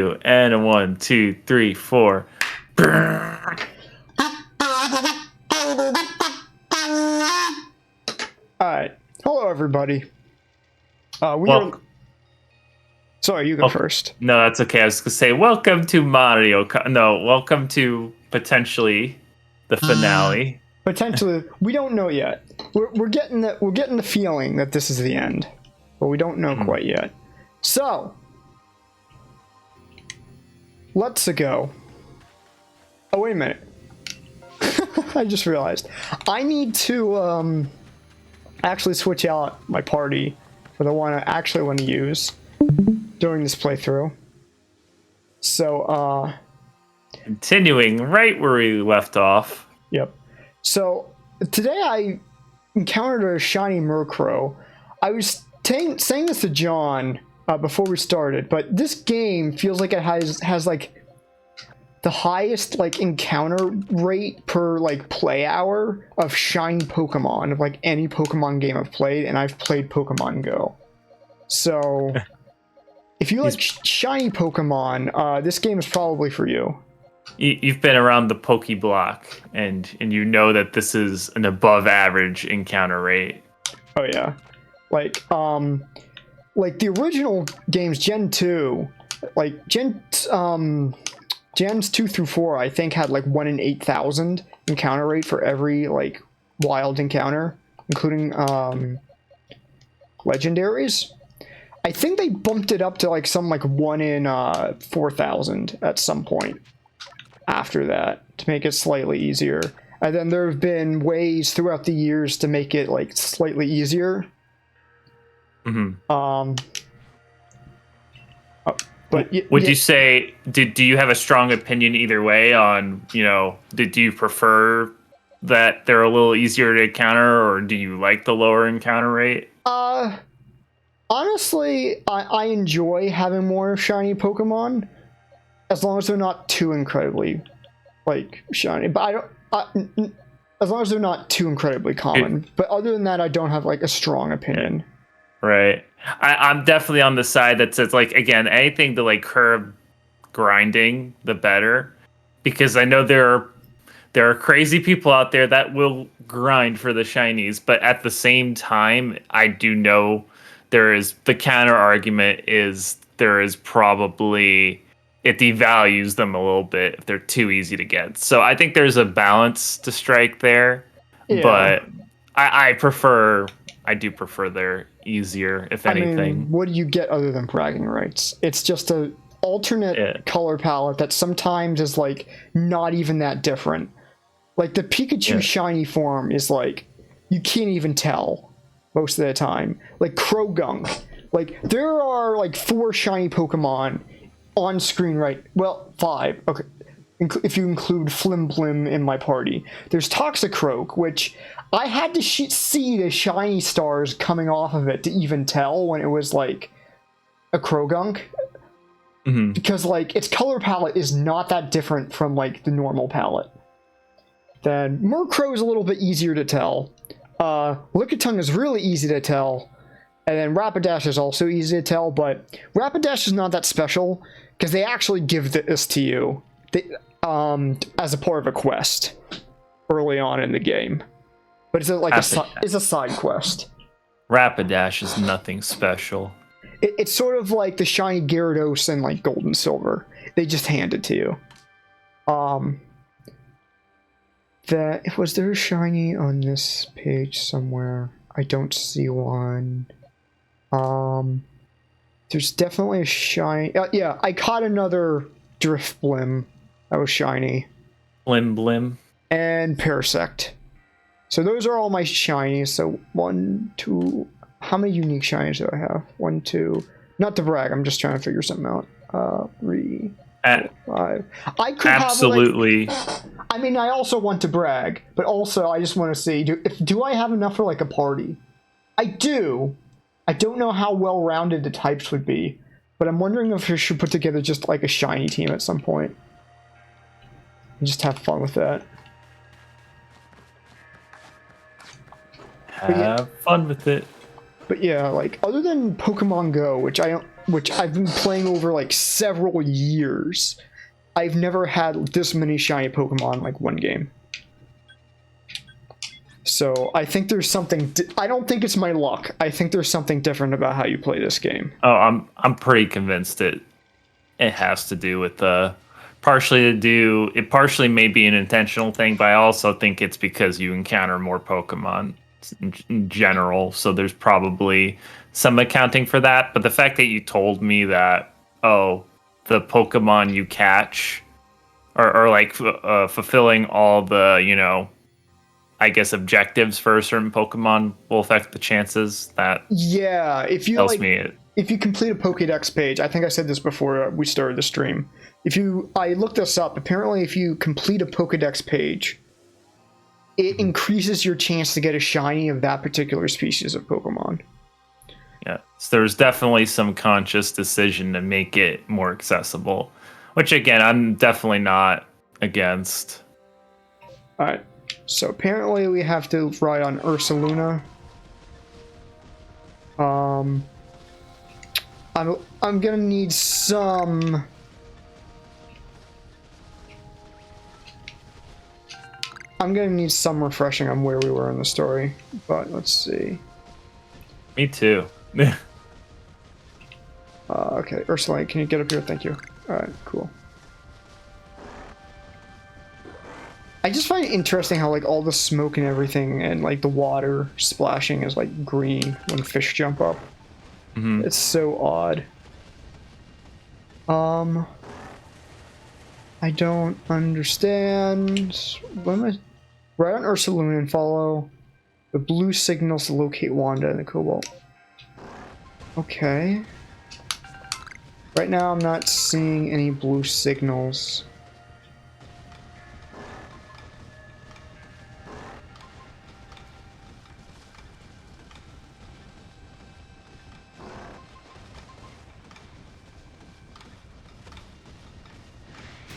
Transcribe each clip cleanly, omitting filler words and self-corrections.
And a 1, 2, 3, 4. Alright. Hello, everybody. Sorry, you go first. No, that's okay. I was going to say, welcome to welcome to potentially the finale. Potentially, we don't know yet. We're getting the feeling that this is the end, but we don't know quite yet. So, let's go. Oh, wait a minute. I just realized. I need to, actually switch out my party for the one I actually want to use during this playthrough. So, continuing right where we left off. Yep. So, today I encountered a shiny Murkrow. I was saying this to John before we started, but this game feels like it has like the highest like encounter rate per like play hour of shiny Pokemon of like any Pokemon game I've played, and I've played Pokemon Go. So if you like shiny Pokemon, this game is probably for you. You've been around the Pokeblock, and you know that this is an above average encounter rate. Oh yeah, like the original games, Gen 2, like Gens 2 through 4, I think had like 1 in 8,000 encounter rate for every like wild encounter, including legendaries. I think they bumped it up to like some like 1 in 4,000 at some point after that to make it slightly easier. And then there have been ways throughout the years to make it like slightly easier. But would you say, do you have a strong opinion either way on, do you prefer that they're a little easier to encounter, or do you like the lower encounter rate? Honestly, I enjoy having more shiny Pokemon, as long as they're not too incredibly, like, shiny. But as long as they're not too incredibly common. But other than that, I don't have, like, a strong opinion. Right. I'm definitely on the side that says, like, again, anything to, like, curb grinding, the better. Because I know there are crazy people out there that will grind for the shinies, but at the same time, I do know the counter argument is there is probably, it devalues them a little bit if they're too easy to get. So I think there's a balance to strike there, but I do prefer they're easier, if anything. I mean, what do you get other than bragging rights? It's just a alternate color palette that sometimes is like not even that different. Like the Pikachu shiny form is like, you can't even tell most of the time. Like Krogunk. Like there are like 4 shiny Pokemon on screen, right? Well, 5. Okay. If you include Flim Blim in my party. There's Toxicroak, which I had to see the shiny stars coming off of it to even tell when it was like a Krogunk. Because like its color palette is not that different from like the normal palette. Then Murkrow is a little bit easier to tell. Lickitung is really easy to tell. And then Rapidash is also easy to tell, but Rapidash is not that special because they actually give this to you as a part of a quest early on in the game. But it's like it's a side quest. Rapidash is nothing special. It's sort of like the shiny Gyarados and like Gold and Silver. They just hand it to you. Was there a shiny on this page somewhere? I don't see one. There's definitely a shiny. Yeah, I caught another Drifblim that was shiny. Blim Blim. And Parasect. So those are all my shinies. So 1, 2. How many unique shinies do I have? 1, 2. Not to brag. I'm just trying to figure something out. 3, 4, 5. I could absolutely. I mean, I also want to brag, but also I just want to see, do I have enough for like a party? I do. I don't know how well-rounded the types would be, but I'm wondering if I should put together just like a shiny team at some point. And just have fun with that. Have fun with it. But yeah, like other than Pokemon Go, which I've been playing over like several years, I've never had this many shiny Pokemon in like one game. So I think there's something. I don't think it's my luck. I think there's something different about how you play this game. Oh, I'm pretty convinced it has to do with partially may be an intentional thing, but I also think it's because you encounter more Pokemon in general. So there's probably some accounting for that. But the fact that you told me that, oh, the Pokemon you catch or like fulfilling all the, I guess objectives for a certain Pokemon will affect the chances. That yeah, if you tells like, me it. if you complete a Pokédex page, I think I said this before we started the stream. I looked this up. Apparently, if you complete a Pokédex page, it increases your chance to get a shiny of that particular species of Pokemon. Yeah, so there's definitely some conscious decision to make it more accessible, which again, I'm definitely not against. All right. So apparently we have to ride on Ursaluna. I'm gonna need some. I'm gonna need some refreshing on where we were in the story, but let's see. Me too. Okay, Ursula, can you get up here? Thank you. All right, cool. I just find it interesting how like all the smoke and everything and like the water splashing is like green when fish jump up. Mm-hmm. It's so odd. I don't understand. What am I? Right on Ursaluna and follow the blue signals to locate Wanda and the Cobalt. Okay. Right now I'm not seeing any blue signals.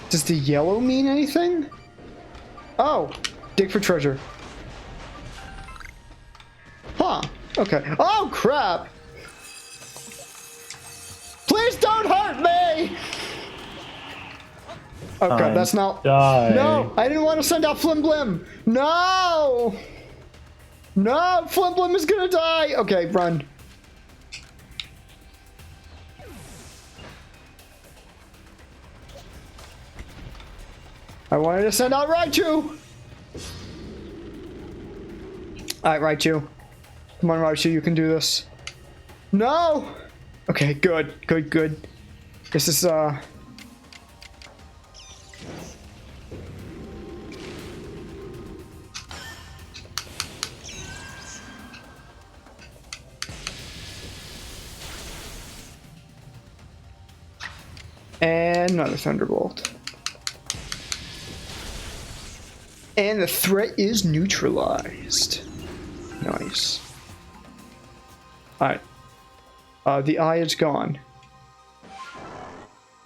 Does the yellow mean anything? Oh, dig for treasure. Huh, okay. Oh, crap! Please don't hurt me! Okay, that's not... Die. No, I didn't want to send out Flimblim! No! No, Flimblim is gonna die! Okay, run. I wanted to send out Raichu! Alright, Raichu. Come on, Raichu, you can do this. No! Okay, good, good, good. This is, and another Thunderbolt. And the threat is neutralized. Nice. Alright. The eye is gone.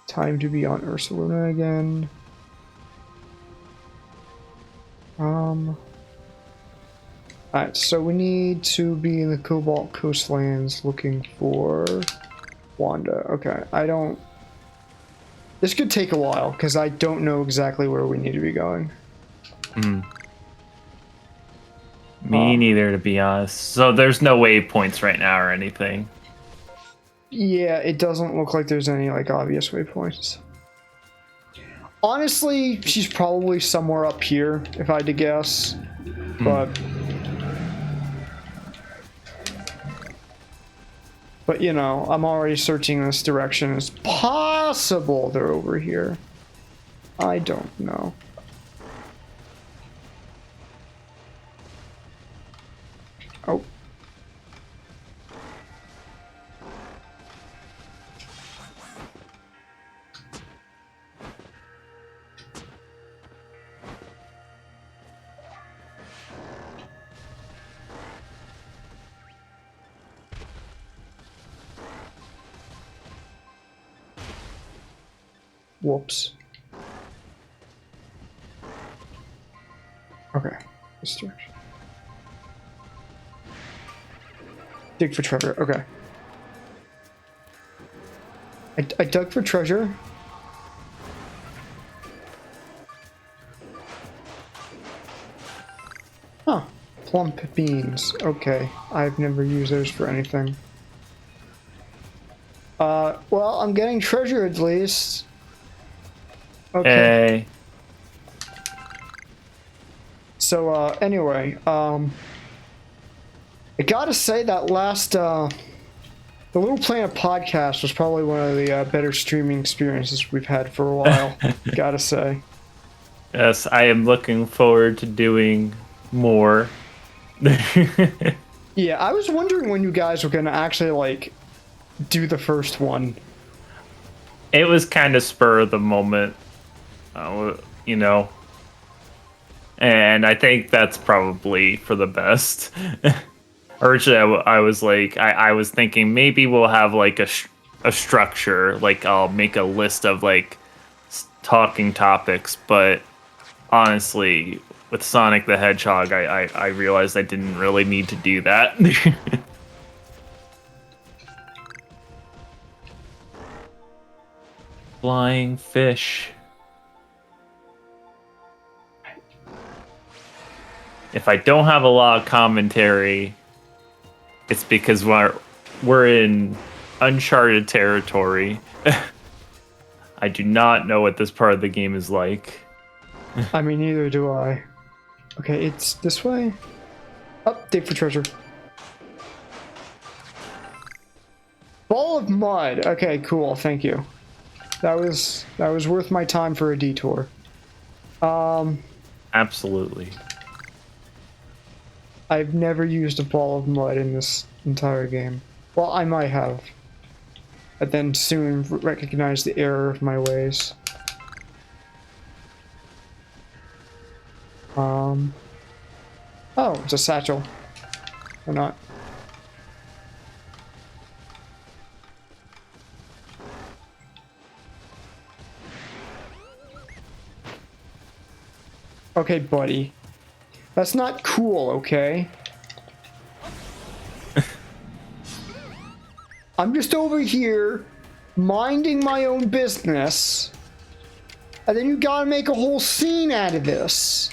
Time to be on Ursaluna again. Alright, so we need to be in the Cobalt Coastlands looking for Wanda. Okay, I don't... This could take a while, because I don't know exactly where we need to be going. Me neither, to be honest. So there's no waypoints right now or anything. Yeah, it doesn't look like there's any like obvious waypoints. Honestly, she's probably somewhere up here, if I had to guess. But you know, I'm already searching this direction. It's possible they're over here. I don't know. Oh. Whoops. Okay, this direction. Dig for treasure. Okay. I dug for treasure. Huh. Plump beans. Okay. I've never used those for anything. Well, I'm getting treasure at least. Okay. Hey. So, anyway, I gotta say that last, the Little Planet podcast was probably one of the better streaming experiences we've had for a while. Gotta say. Yes, I am looking forward to doing more. Yeah, I was wondering when you guys were gonna actually, like, do the first one. It was kind of spur of the moment, you know. And I think that's probably for the best. Originally, I was like, I was thinking maybe we'll have like a structure, like I'll make a list of like talking topics. But honestly, with Sonic the Hedgehog, I realized I didn't really need to do that. Flying fish. If I don't have a lot of commentary, it's because we're in uncharted territory. I do not know what this part of the game is like. I mean, neither do I. Okay, it's this way. Up, dig for treasure. Ball of mud. Okay, cool. Thank you. That was worth my time for a detour. Absolutely. I've never used a ball of mud in this entire game. Well, I might have. But then soon recognize the error of my ways. Oh, it's a satchel. Or not. Okay, buddy. That's not cool, okay? I'm just over here minding my own business, and then you gotta make a whole scene out of this.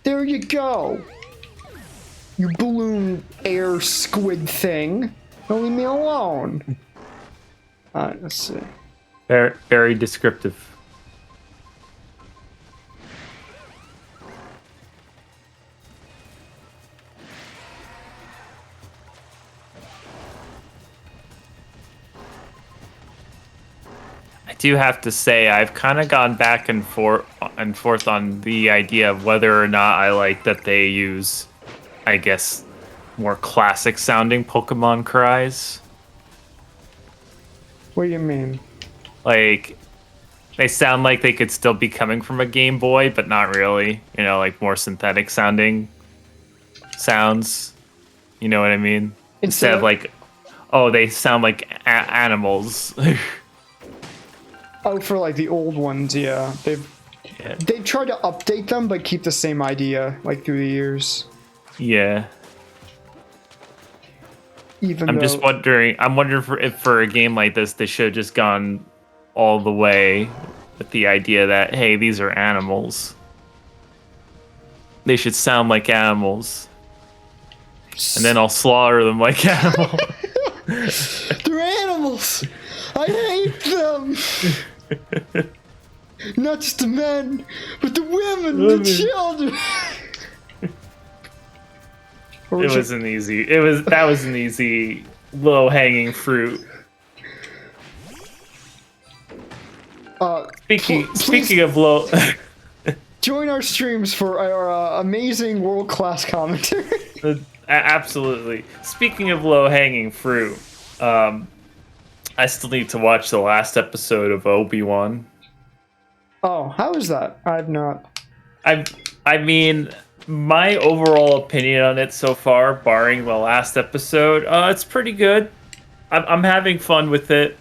There you go. You balloon air squid thing. Don't leave me alone. Alright, let's see. Very, very descriptive. I do have to say I've kind of gone back and forth on the idea of whether or not I like that they use, I guess, more classic sounding Pokemon cries. What do you mean? Like, they sound like they could still be coming from a Game Boy, but not really. You know, like more synthetic sounding sounds. You know what I mean? Instead of like, oh, they sound like animals. Oh, for like the old ones, yeah. They've tried to update them, but keep the same idea like through the years. Yeah. I'm just wondering. I'm wondering if for a game like this, they should have just gone all the way with the idea that hey, these are animals. They should sound like animals, and then I'll slaughter them like animals. They're animals. I hate them. Not just the men, but the women, the children. That was an easy low-hanging fruit. Speaking of low, join our streams for our amazing world-class commentary. Absolutely. Speaking of low-hanging fruit, I still need to watch the last episode of Obi-Wan. Oh, how is that? I've not. I mean, my overall opinion on it so far, barring the last episode, it's pretty good. I'm having fun with it.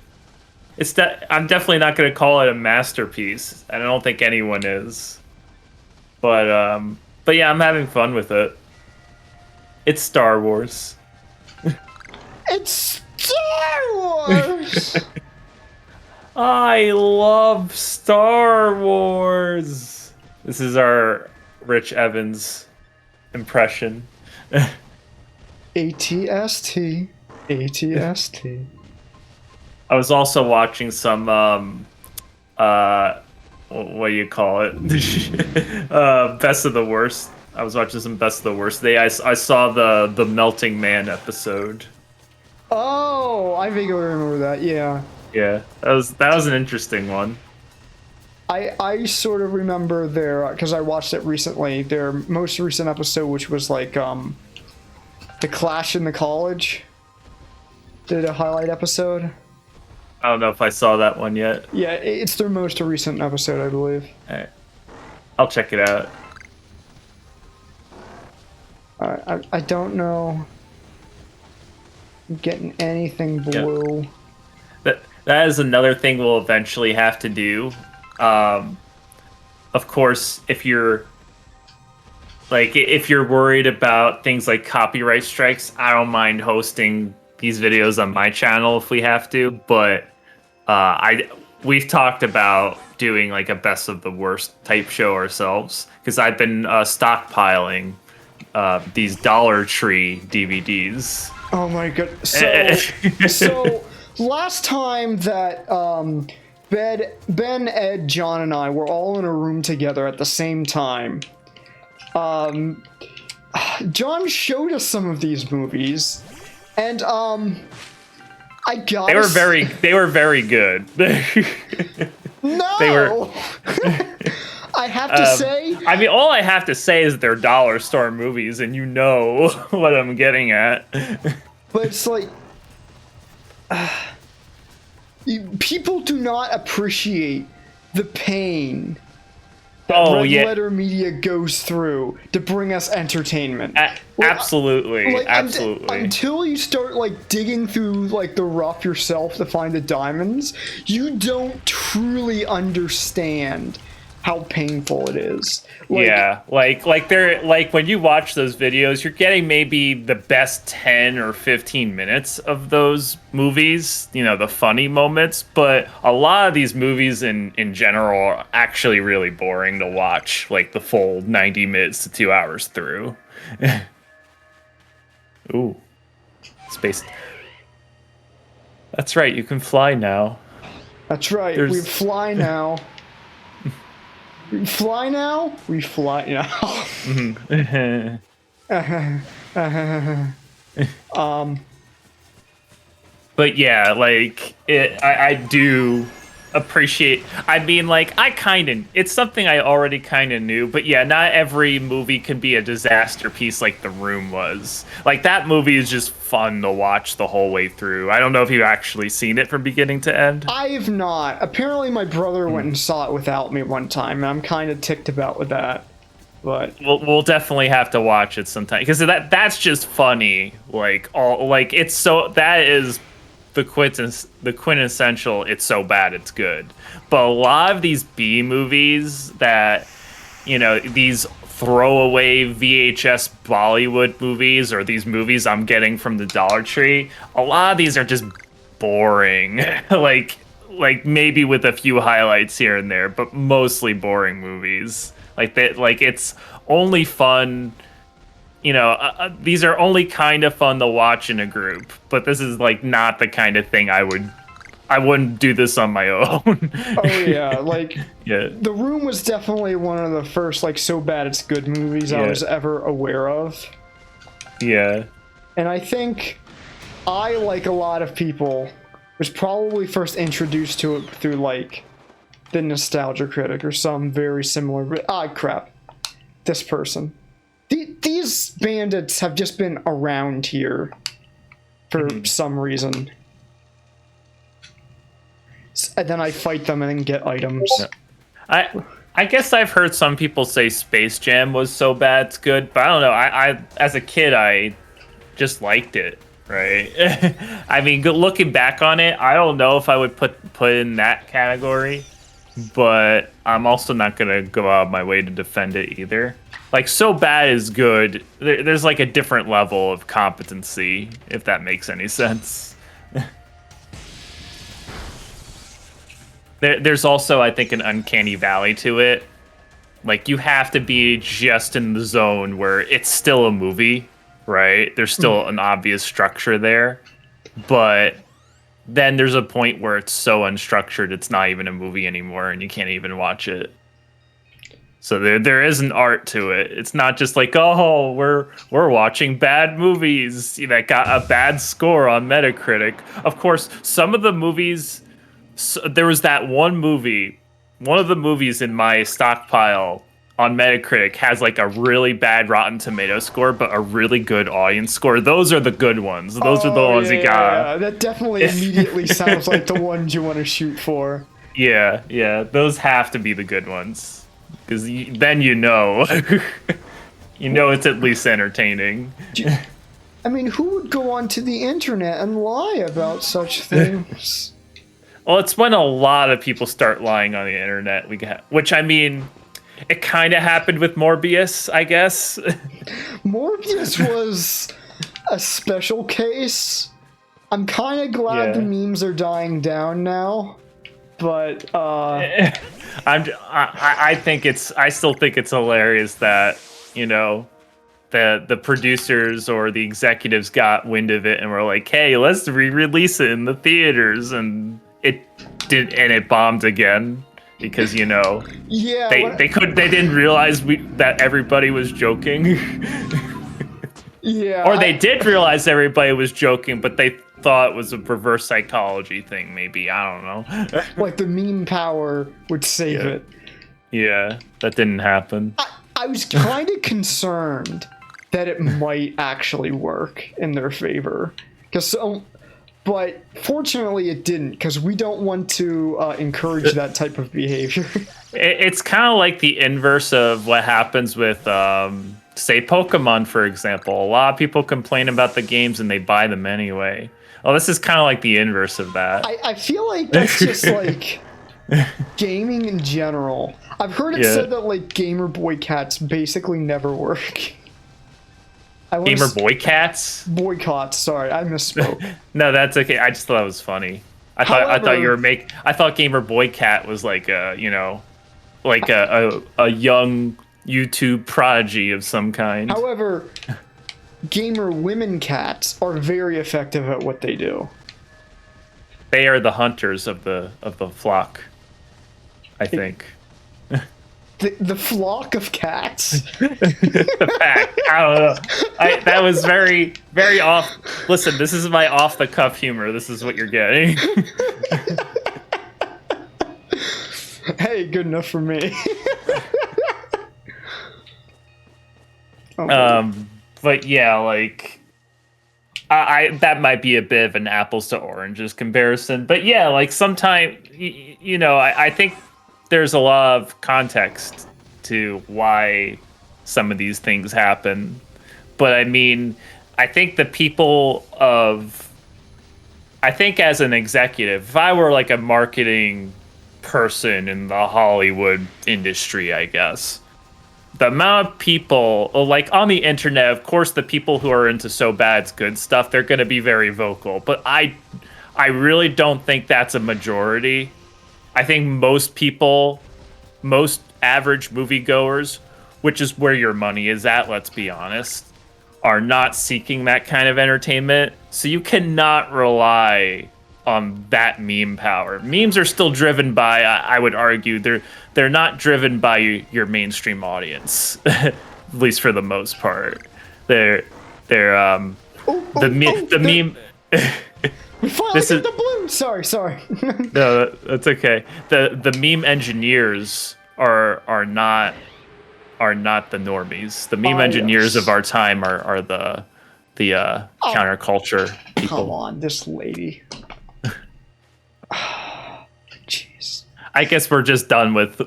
I'm definitely not going to call it a masterpiece, and I don't think anyone is. But yeah, I'm having fun with it. It's Star Wars. It's Star Wars. I love Star Wars. This is our Rich Evans impression. ATST. ATST. I was also watching some what do you call it? Best of the Worst. I was watching some Best of the Worst today. I saw the Melting Man episode. Oh, I vaguely remember that. Yeah. Yeah, that was an interesting one. I sort of remember their, because I watched it recently, their most recent episode, which was like the clash in the college. Did a highlight episode. I don't know if I saw that one yet. Yeah, it's their most recent episode, I believe. All right. I'll check it out. I don't know. I'm getting anything blue. Yep. That is another thing we'll eventually have to do. Of course, if you're worried about things like copyright strikes, I don't mind hosting these videos on my channel if we have to. But we've talked about doing like a best of the worst type show ourselves, because I've been stockpiling these Dollar Tree DVDs. Oh my god! So last time that Ben, Ed, John, and I were all in a room together at the same time, John showed us some of these movies, and I got they were very good. No. They were. I have to say. I mean, all I have to say is they're dollar store movies, and you know what I'm getting at. But it's like, people do not appreciate the pain that Red Letter Media goes through to bring us entertainment. Absolutely, absolutely. Until you start like digging through like the rough yourself to find the diamonds, you don't truly understand how painful it is. Like when you watch those videos, you're getting maybe the best 10 or 15 minutes of those movies, you know, the funny moments, but a lot of these movies in general are actually really boring to watch, like the full 90 minutes to 2 hours through. Ooh. Space. That's right, you can fly now. That's right, we fly now. We fly now? We fly now. But yeah, like I do appreciate. I mean, like it's something I already kind of knew. But yeah, not every movie can be a disaster piece like The Room was. Like that movie is just fun to watch the whole way through. I don't know if you've actually seen it from beginning to end. I have not. Apparently, my brother went and saw it without me one time, and I'm kind of ticked about with that. But we'll definitely have to watch it sometime, because that's just funny. Like it's so, that is the quintessential it's so bad it's good. But a lot of these B movies that, you know, these throwaway VHS Bollywood movies, or these movies I'm getting from the Dollar Tree, a lot of these are just boring. like maybe with a few highlights here and there, but mostly boring movies. Like that, like it's only fun. You know, these are only kind of fun to watch in a group, but this is like not the kind of thing I wouldn't do this on my own. Oh yeah, like yeah. The Room was definitely one of the first like so bad it's good movies I was ever aware of. Yeah. And I think I, like a lot of people, was probably first introduced to it through like the Nostalgia Critic or some very similar. Crap, this person. These bandits have just been around here for some reason. And then I fight them and then get items. I guess I've heard some people say Space Jam was so bad it's good, but I don't know. I as a kid, I just liked it, right? I mean, looking back on it, I don't know if I would put in that category. but I'm also not gonna go out of my way to defend it either. Like, so bad is good. There's like a different level of competency, if that makes any sense. There's also, I think, an uncanny valley to it. Like, you have to be just in the zone where it's still a movie, right? There's still an obvious structure there, but then there's a point where it's so unstructured it's not even a movie anymore and you can't even watch it. So there is an art to it. It's not just like, oh, we're watching bad movies that got a bad score on Metacritic. Of course, some of the movies, there was that one movie, one of the movies in my stockpile on Metacritic has like a really bad Rotten Tomato score, but a really good audience score. Those are the good ones. Those are the ones you got. Yeah, that definitely immediately sounds like the ones you want to shoot for. Yeah, those have to be the good ones. Because then you know it's at least entertaining. I mean, who would go onto the internet and lie about such things? Well, it's when a lot of people start lying on the internet. Which, I mean, it kind of happened with Morbius, I guess. Morbius was a special case. I'm kind of glad the memes are dying down now. But I still think it's hilarious that, the producers or the executives got wind of it and were like, hey, let's re-release it in the theaters, and it bombed again because they didn't realize that everybody was joking. Yeah. Or they did realize everybody was joking, but they thought it was a reverse psychology thing, maybe. I don't know. Like the meme power would save it. Yeah, that didn't happen. I was kind of concerned that it might actually work in their favor. But fortunately it didn't, because we don't want to encourage that type of behavior. It's kind of like the inverse of what happens with... say Pokemon, for example. A lot of people complain about the games and they buy them anyway. Oh, this is kind of like the inverse of that. I feel like that's just like gaming in general. I've heard it said that like Gamer Boy Cats basically never work. Gamer Boy Cats? Boycotts, sorry, I misspoke. No, that's okay. I just thought it was funny. I thought Gamer Boy Cat was like a young YouTube prodigy of some kind. However, gamer women cats are very effective at what they do. They are the hunters of the flock, I think. The flock of cats? The pack. I don't know. That was very, very off. Listen, this is my off-the-cuff humor. This is what you're getting. Hey, good enough for me. But yeah, like I that might be a bit of an apples to oranges comparison. But yeah, like sometimes I think there's a lot of context to why some of these things happen. But I mean, I think as an executive, if I were like a marketing person in the Hollywood industry, I guess, the amount of people, like on the internet, of course, the people who are into so bad's good stuff, they're going to be very vocal. But I really don't think that's a majority. I think most people, most average moviegoers, which is where your money is at, let's be honest, are not seeking that kind of entertainment. So you cannot rely on that meme power. Memes are still driven by, I would argue, they're not driven by your mainstream audience, at least for the most part. They're meme. We finally get the balloon. Sorry. No, that's okay. The meme engineers are not the normies. The meme engineers of our time are the counterculture people. Come on, this lady. Jeez. I guess we're just done with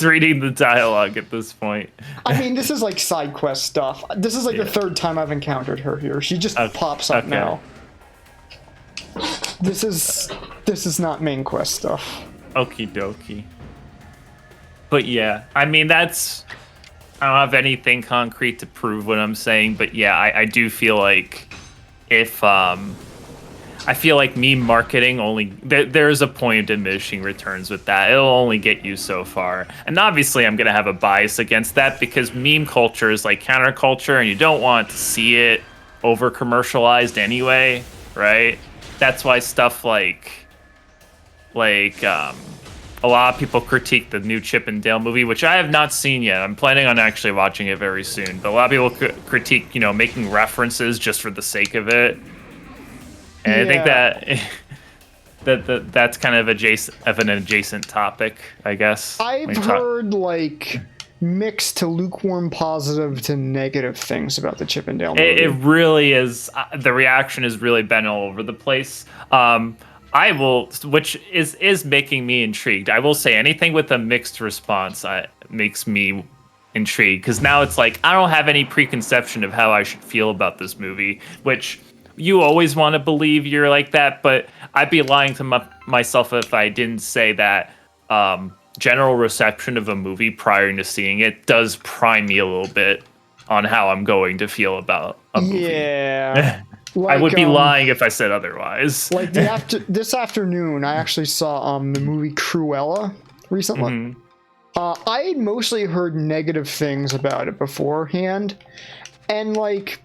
reading the dialogue at this point. I mean, this is like side quest stuff. This is like the third time I've encountered her here. She just pops up now. This is not main quest stuff. Okie dokie. But yeah, I mean, I don't have anything concrete to prove what I'm saying, but yeah, I do feel like if I feel like meme marketing only there's a point of diminishing returns with that. It'll only get you so far. And obviously I'm gonna have a bias against that because meme culture is like counterculture and you don't want to see it over commercialized anyway, right? That's why stuff like a lot of people critique the new Chip and Dale movie, which I have not seen yet. I'm planning on actually watching it very soon. But a lot of people critique, making references just for the sake of it. And I think that's kind of an adjacent topic, I guess. I've heard like mixed to lukewarm positive to negative things about the Chip and Dale movie. It really is. The reaction has really been all over the place. Which is making me intrigued. I will say anything with a mixed response makes me intrigued because now it's like I don't have any preconception of how I should feel about this movie, which you always want to believe you're like that, but I'd be lying to myself if I didn't say that general reception of a movie prior to seeing it does prime me a little bit on how I'm going to feel about a movie. Yeah. Like, I would be lying if I said otherwise. Like this afternoon, I actually saw the movie Cruella recently. Mm-hmm. I had mostly heard negative things about it beforehand, and like,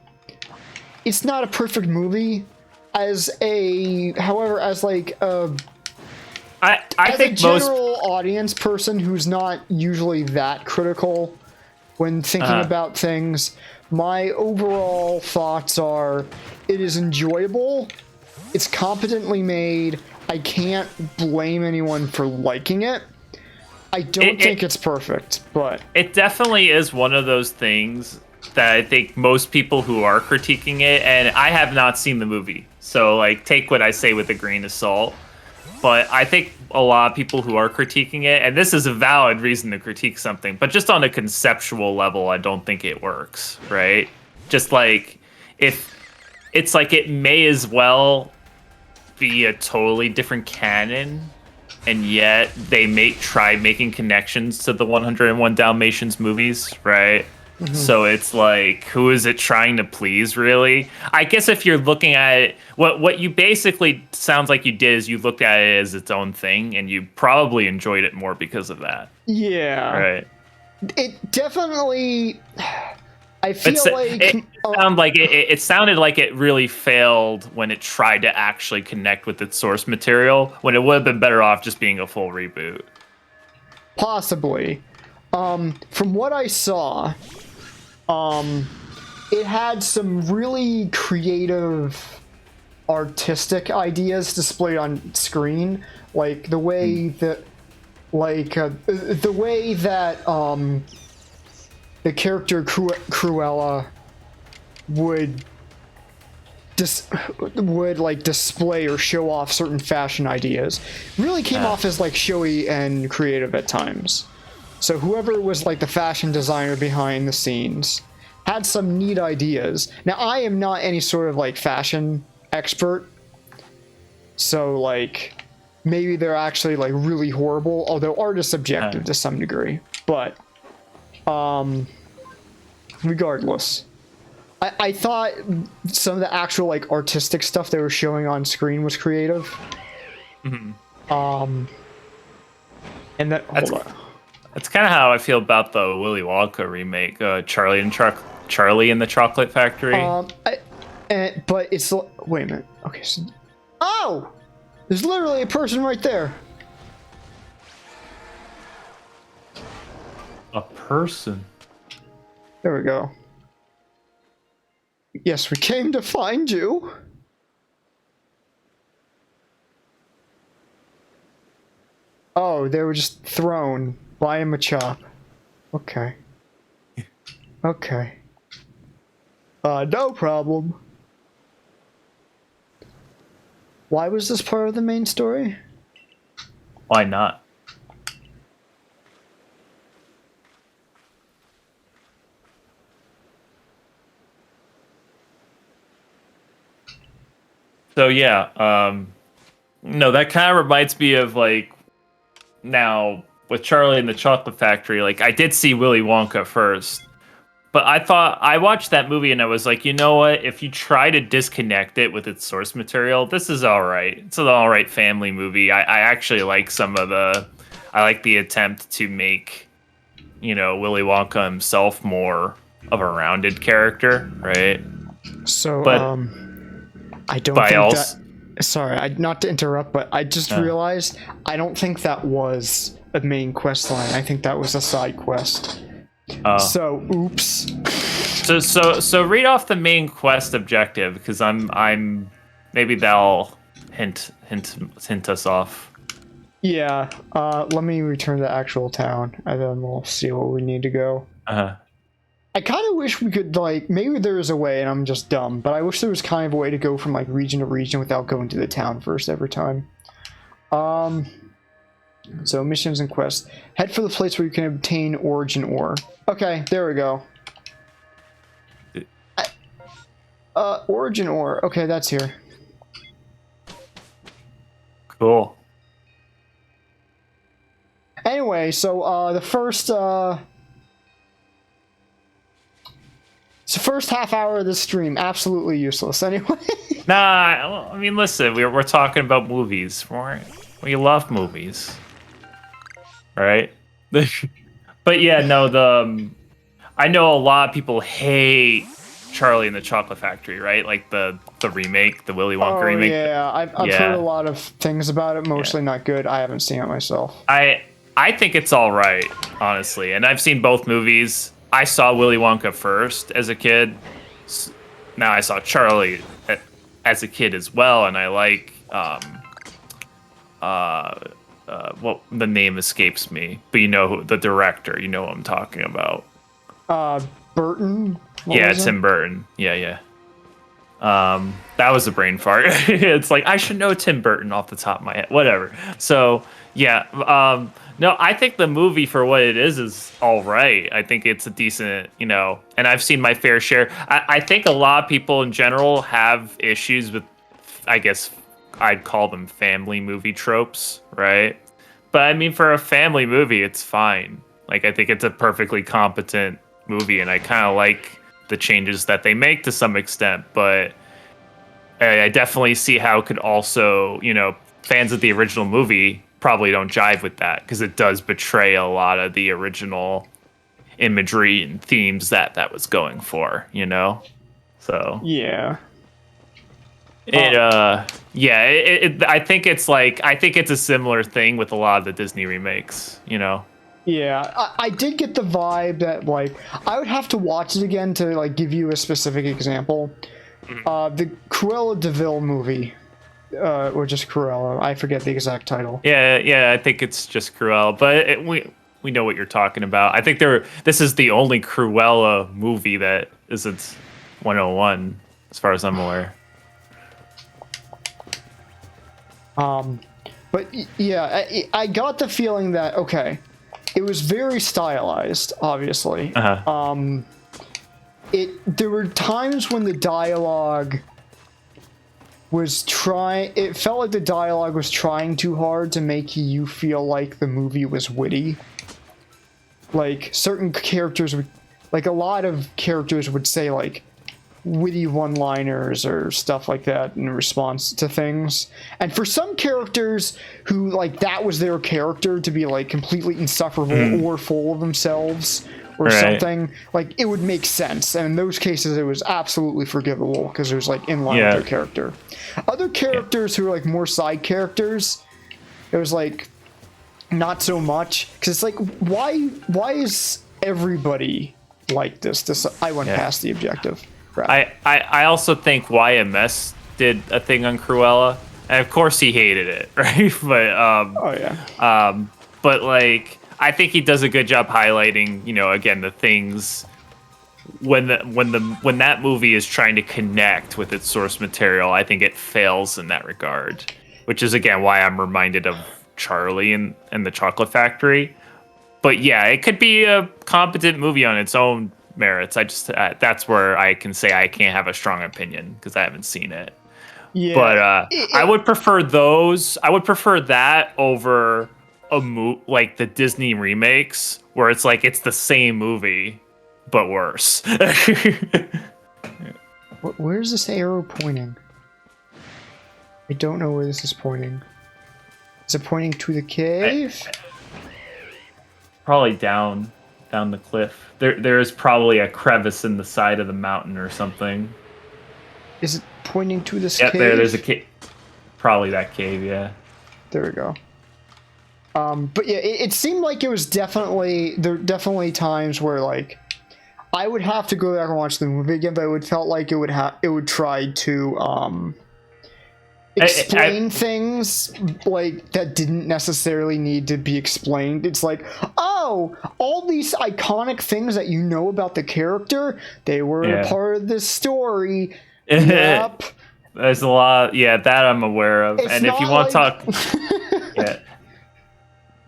it's not a perfect movie. I think as a general audience person who's not usually that critical when thinking about things, my overall thoughts are it is enjoyable, it's competently made, I can't blame anyone for liking it. I don't think it's perfect, but... It definitely is one of those things that I think most people who are critiquing it, and I have not seen the movie, so like take what I say with a grain of salt, but I think a lot of people who are critiquing it, and this is a valid reason to critique something, but just on a conceptual level, I don't think it works, right? Just like, if it's like it may as well be a totally different canon, and yet they try making connections to the 101 Dalmatians movies, right? Mm-hmm. So it's like, who is it trying to please, really? I guess if you're looking at it, what you basically sounds like you did is you looked at it as its own thing, and you probably enjoyed it more because of that. Yeah. Right. It definitely... I feel it sounded like it really failed when it tried to actually connect with its source material, when it would have been better off just being a full reboot. Possibly. From what I saw, it had some really creative artistic ideas displayed on screen, like the way that the character Cruella would display or show off certain fashion ideas really came off as like showy and creative at times. So whoever was like the fashion designer behind the scenes had some neat ideas. Now I am not any sort of like fashion expert, so like maybe they're actually like really horrible, although art is subjective to some degree. But regardless, I thought some of the actual like artistic stuff they were showing on screen was creative. Mm-hmm. And that that's kind of how I feel about the Willy Wonka remake, Charlie and the Chocolate Factory. But it's wait a minute. Okay, so there's literally a person right there. A person. There we go. Yes, we came to find you. Oh, they were just thrown by a Machop. Okay. Okay. No problem. Why was this part of the main story? Why not? So yeah, no, that kind of reminds me of like now with Charlie and the Chocolate Factory, like I did see Willy Wonka first, but I watched that movie and I was like, you know what? If you try to disconnect it with its source material, this is all right. It's an all right family movie. I actually like I like the attempt to make, Willy Wonka himself more of a rounded character, right? So, but I don't by think also, that. Sorry, not to interrupt, but I just realized I don't think that was a main quest line. I think that was a side quest. So, oops. So read off the main quest objective, because I'm maybe that'll hint us off. Yeah. Let me return to the actual town, and then we'll see where we need to go. I kind of wish we could, like, maybe there's a way, and I'm just dumb, but I wish there was kind of a way to go from, like, region to region without going to the town first every time. So, missions and quests. Head for the place where you can obtain origin ore. Okay, there we go. Origin ore. Okay, that's here. Cool. Anyway, so, the first half hour of this stream, absolutely useless. Anyway. Nah, I mean, listen, we're talking about movies. We love movies, right? But yeah, no, I know a lot of people hate Charlie and the Chocolate Factory, right? Like the remake, the Willy Wonka remake. Yeah, I've heard a lot of things about it. Mostly not good. I haven't seen it myself. I think it's all right, honestly, and I've seen both movies. I saw Willy Wonka first as a kid. Now I saw Charlie as a kid as well, and I like well, the name escapes me, but the director, you know what I'm talking about. Burton? Yeah, Tim Burton. Yeah. That was a brain fart. It's like, I should know Tim Burton off the top of my head. Whatever. So, yeah. No, I think the movie for what it is all right. I think it's a decent, and I've seen my fair share. I think a lot of people in general have issues with, I guess I'd call them family movie tropes, right? But I mean, for a family movie, it's fine. Like, I think it's a perfectly competent movie, and I kind of like the changes that they make to some extent, but I definitely see how it could also, fans of the original movie probably don't jive with that, because it does betray a lot of the original imagery and themes that was going for, So yeah. I think it's a similar thing with a lot of the Disney remakes, Yeah, I did get the vibe that, like, I would have to watch it again to, like, give you a specific example. The Cruella de Vil movie, or just Cruella, I forget the exact title. Yeah, I think it's just Cruella, but we know what you're talking about. I think this is the only Cruella movie that isn't 101, as far as I'm aware. But yeah, I got the feeling that, okay, it was very stylized, obviously. There were times when the dialogue it felt like the dialogue was trying too hard to make you feel like the movie was witty. Like, certain characters a lot of characters would say, like, witty one-liners or stuff like that in response to things. And for some characters who, like, that was their character, to be, like, completely insufferable or full of themselves or something, like, it would make sense. And in those cases, it was absolutely forgivable because it was, like, in line with their character. Other characters who are, like, more side characters, it was, like, not so much. Because it's like, why is everybody like this? I went past the objective. Right. I also think YMS did a thing on Cruella, and of course he hated it, right? But but like, I think he does a good job highlighting, again, the things when that movie is trying to connect with its source material. I think it fails in that regard, which is again why I'm reminded of Charlie and the Chocolate Factory. But yeah, it could be a competent movie on its own merits. I just that's where I can say I can't have a strong opinion because I haven't seen it. Yeah, but I would prefer those. I would prefer that over like the Disney remakes, where it's like it's the same movie but worse. Where's this arrow pointing? I don't know where this is pointing. Is it pointing to the cave? Probably down the cliff. There is probably a crevice in the side of the mountain or something. Is it pointing to this cave? cave? There's a cave. Probably that cave, yeah. There we go. But yeah, it seemed like it was definitely times where like I would have to go back and watch the movie again, but it felt like it would try to explain things like that didn't necessarily need to be explained. It's like, oh, all these iconic things that you know about the character, they were a part of this story. Yep. There's a lot, that I'm aware of. And if you want to talk, yeah.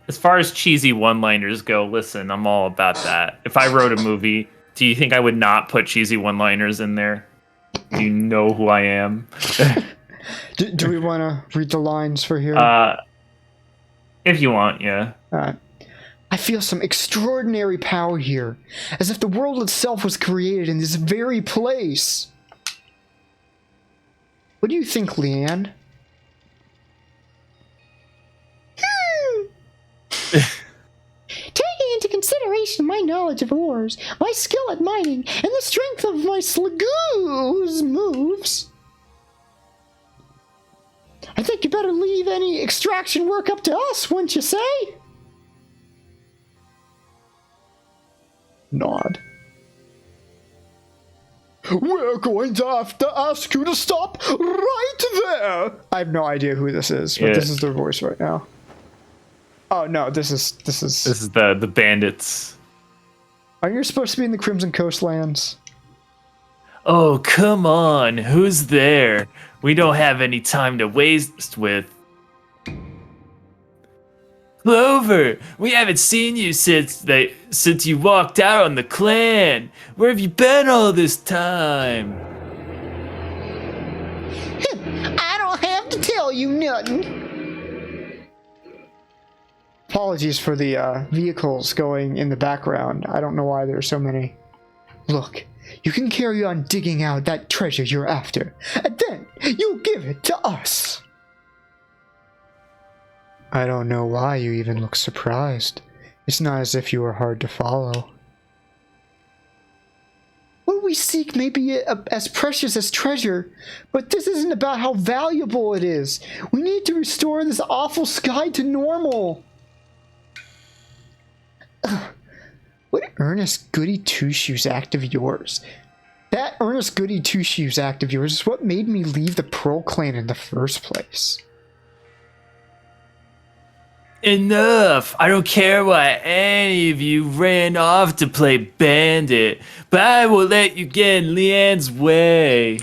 As far as cheesy one-liners go, listen, I'm all about that. If I wrote a movie, do you think I would not put cheesy one-liners in there? Do you know who I am? do we want to read the lines for here? If you want, yeah. Alright. I feel some extraordinary power here, as if the world itself was created in this very place. What do you think, Leanne? Taking into consideration my knowledge of ores, my skill at mining, and the strength of my Slagoo's moves, I think you better leave any extraction work up to us, wouldn't you say? Nod. We're going to have to ask you to stop right there! I have no idea who this is, but this is their voice right now. Oh no, this is the bandits. Aren't you supposed to be in the Crimson Coastlands? Oh, come on. Who's there? We don't have any time to waste with. Clover, we haven't seen you since you walked out on the clan. Where have you been all this time? I don't have to tell you nothing. Apologies for the vehicles going in the background. I don't know why there are so many. Look, you can carry on digging out that treasure you're after, and then you'll give it to us. I don't know why you even look surprised. It's not as if you were hard to follow. What we seek may be as precious as treasure, but this isn't about how valuable it is. We need to restore this awful sky to normal. What earnest goody two-shoes act of yours? That earnest goody two-shoes act of yours is what made me leave the Pearl Clan in the first place. Enough! I don't care why any of you ran off to play bandit, but I will let you get in Leanne's way.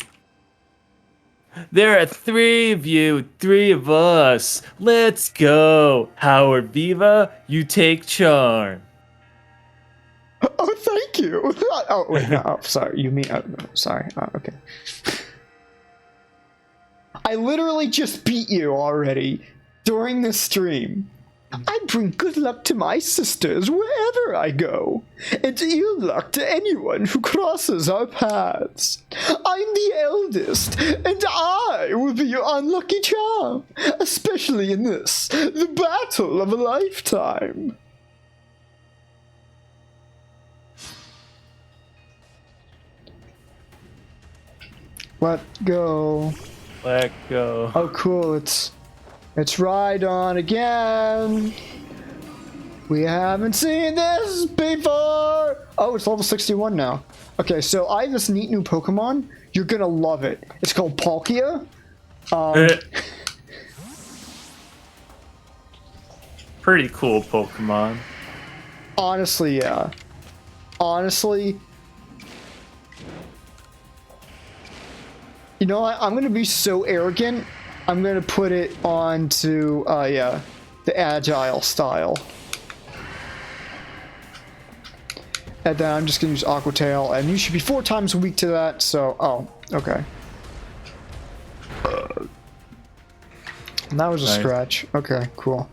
There are 3 of you, 3 of us. Let's go. Howard Viva, you take charm. Oh, thank you. Oh, wait, no. Oh, sorry. You mean... Oh, no, sorry. Oh, okay. I literally just beat you already during this stream. I bring good luck to my sisters wherever I go, and ill luck to anyone who crosses our paths. I'm the eldest, and I will be your unlucky charm, especially in this, the battle of a lifetime. Let go. Let go. Oh, cool. It's Ride On again. We haven't seen this before. Oh, it's level 61 now. Okay, so I have this neat new Pokemon. You're gonna love it. It's called Palkia. Pretty cool Pokemon. Honestly, yeah. Honestly. You know what? I'm gonna be so arrogant. I'm gonna put it onto, yeah, the Agile style. And then I'm just gonna use Aqua Tail, and you should be 4 times weak to that, so, oh, okay. And that was a stretch. Okay, cool.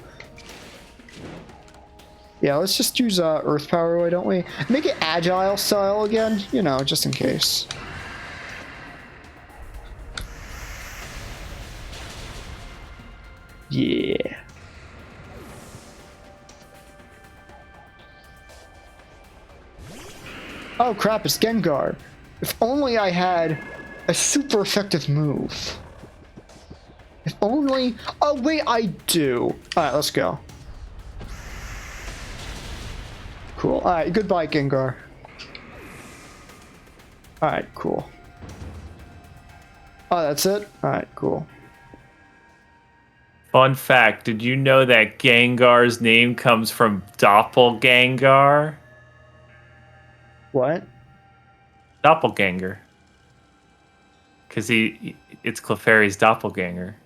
Yeah, let's just use Earth Power, why don't we? Make it Agile style again, you know, just in case. Yeah. Oh crap, it's Gengar. If only I had a super effective move. If only... Oh wait, I do. Alright, let's go. Cool. Alright, goodbye, Gengar. Alright, cool. Oh, that's it? Alright, cool. Fun fact, did you know that Gengar's name comes from Doppelganger? What? Doppelganger. Because it's Clefairy's doppelganger.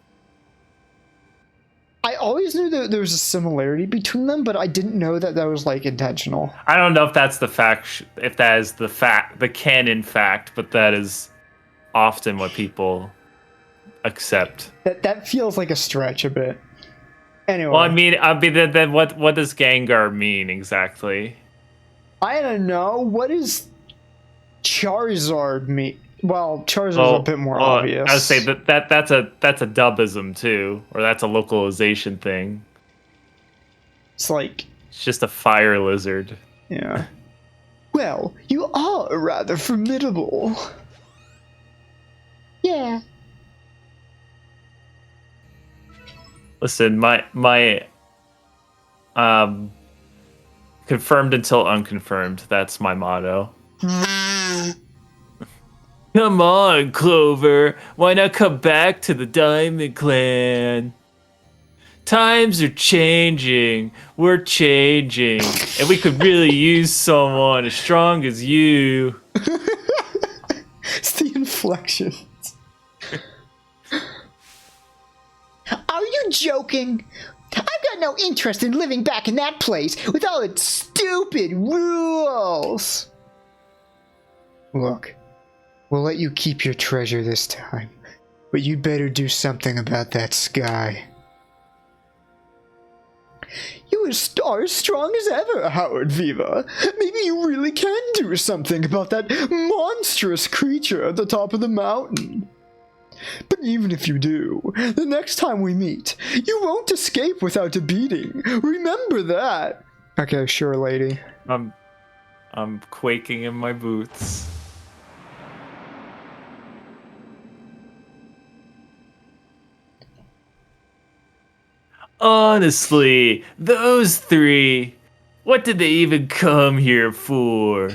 I always knew that there was a similarity between them, but I didn't know that that was, like, intentional. I don't know if that's the fact, if that is the canon fact, but that is often what people accept. That feels like a stretch a bit. Anyway. Well, I mean, then what does Gengar mean exactly? I don't know. What does Charizard mean? Well, Charizard's a bit more obvious. I would say that's a dubism too, or that's a localization thing. It's like... It's just a fire lizard. Yeah. Well, you are rather formidable. Yeah. Listen, my confirmed until unconfirmed. That's my motto. Come on, Clover. Why not come back to the Diamond Clan? Times are changing. We're changing. And we could really use someone as strong as you. It's the inflection. Are you joking? I've got no interest in living back in that place with all its stupid rules. Look, we'll let you keep your treasure this time, but you'd better do something about that sky. You are as strong as ever, Howard Viva. Maybe you really can do something about that monstrous creature at the top of the mountain. But even if you do, the next time we meet, you won't escape without a beating. Remember that. Okay, sure, lady. I'm quaking in my boots. Honestly, those three, what did they even come here for?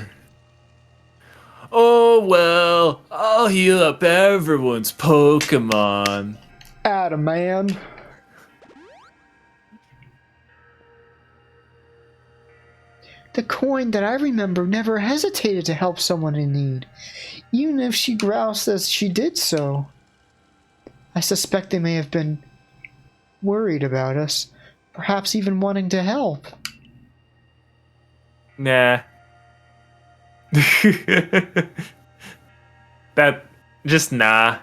Oh well, I'll heal up everyone's Pokemon. Atta man. The coin that I remember never hesitated to help someone in need, even if she groused as she did so. I suspect they may have been worried about us, perhaps even wanting to help. Nah. That just nah.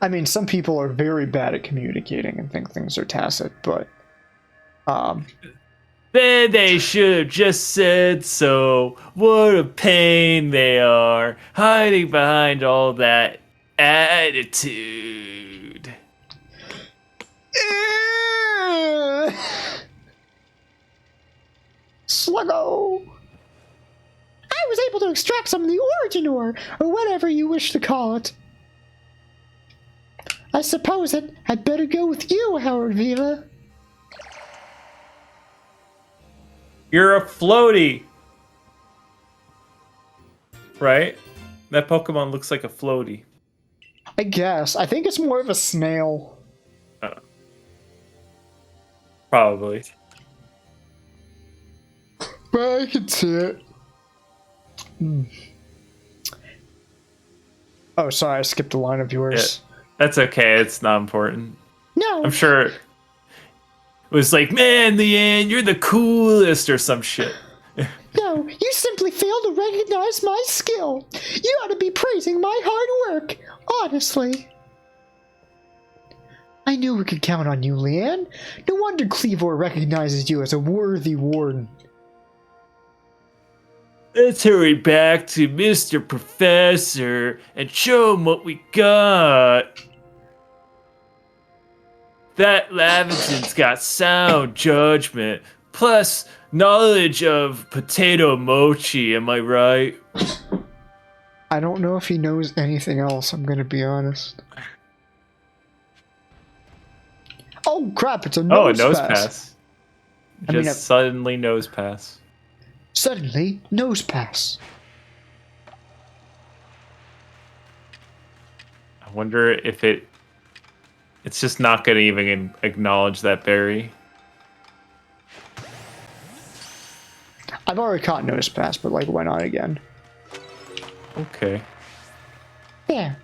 I mean, some people are very bad at communicating and think things are tacit, but Then they should have just said so. What a pain they are, hiding behind all that attitude. Sluggo! I was able to extract some of the origin ore, or whatever you wish to call it. I suppose that I'd better go with you, Howard Viva. You're a floaty. Right? That Pokemon looks like a floaty. I guess. I think it's more of a snail. Probably. But I can see it. Oh, sorry, I skipped a line of yours. Yeah, that's okay, it's not important. No. I'm sure it was like, man, Leanne, you're the coolest or some shit. No, you simply fail to recognize my skill. You ought to be praising my hard work, honestly. I knew we could count on you, Leanne. No wonder Cleavor recognizes you as a worthy warden. Let's hurry back to Mr. Professor and show him what we got. That Laventon's got sound judgment, plus knowledge of potato mochi, am I right? I don't know if he knows anything else, I'm gonna be honest. Oh crap, it's a nose pass. Suddenly nose pass. Suddenly, nose pass. I wonder if it's just not going to even acknowledge that berry. I've already caught nose pass, but like, why not again? Okay. There.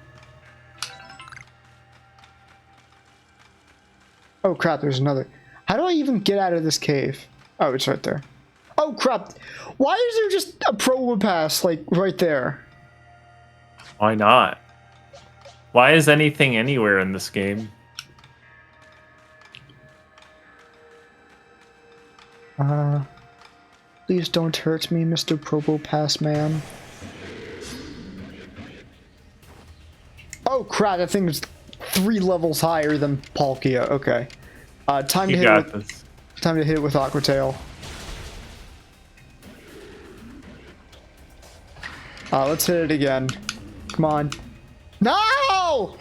Oh crap, there's another. How do I even get out of this cave? Oh, it's right there. Oh crap! Why is there just a Probopass, like, right there? Why not? Why is anything anywhere in this game? Please don't hurt me, Mr. Probopass man. Oh crap, that thing is 3 levels higher than Palkia. Okay. Time to hit it with Aqua Tail. Let's hit it again. Come on. No!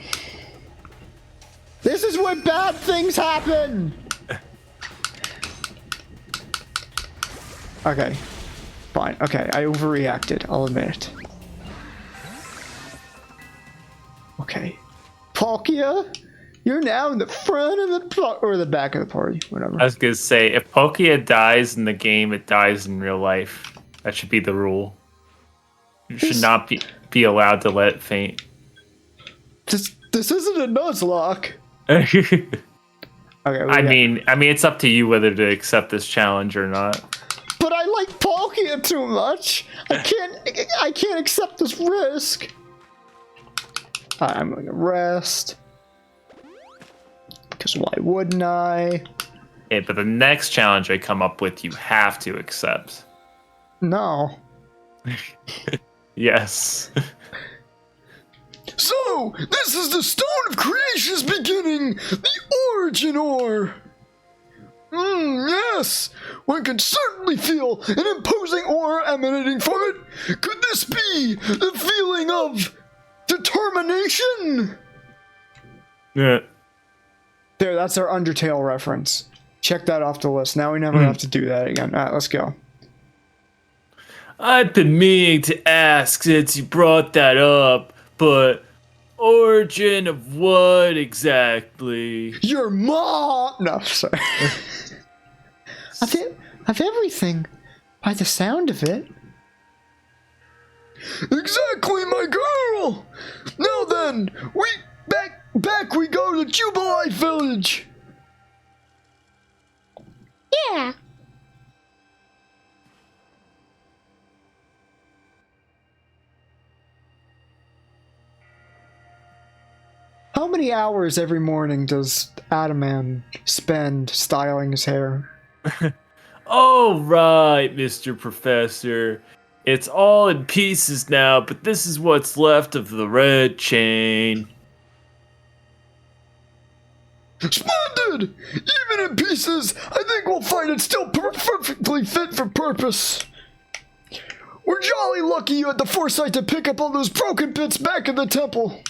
This is when bad things happen! Okay. Fine. Okay, I overreacted. I'll admit it. Okay. Palkia, you're now in the front of the or the back of the party, whatever. I was gonna say, if Palkia dies in the game, it dies in real life. That should be the rule. You should not be allowed to let it faint. This isn't a Nuzlocke. Okay. I mean, it's up to you whether to accept this challenge or not. But I like Palkia too much. I can't accept this risk. I'm gonna rest. Because why wouldn't I? Yeah, but the next challenge I come up with, you have to accept. No. Yes. So, this is the Stone of Creation's beginning, the Origin Ore. Yes, one can certainly feel an imposing aura emanating from it. Could this be the feeling of determination? Yeah. There, that's our Undertale reference. Check that off the list. Now we never have to do that again. All right, let's go. I've been meaning to ask since you brought that up, but origin of what exactly? Your mom! No, sorry. Of everything, by the sound of it. Exactly, my girl! Now then, back we go to Jubilite Village! Yeah! How many hours every morning does Adaman spend styling his hair? Oh, right, Mr. Professor. It's all in pieces now, but this is what's left of the red chain. Splendid! Even in pieces, I think we'll find it still perfectly fit for purpose. We're jolly lucky you had the foresight to pick up all those broken bits back in the temple.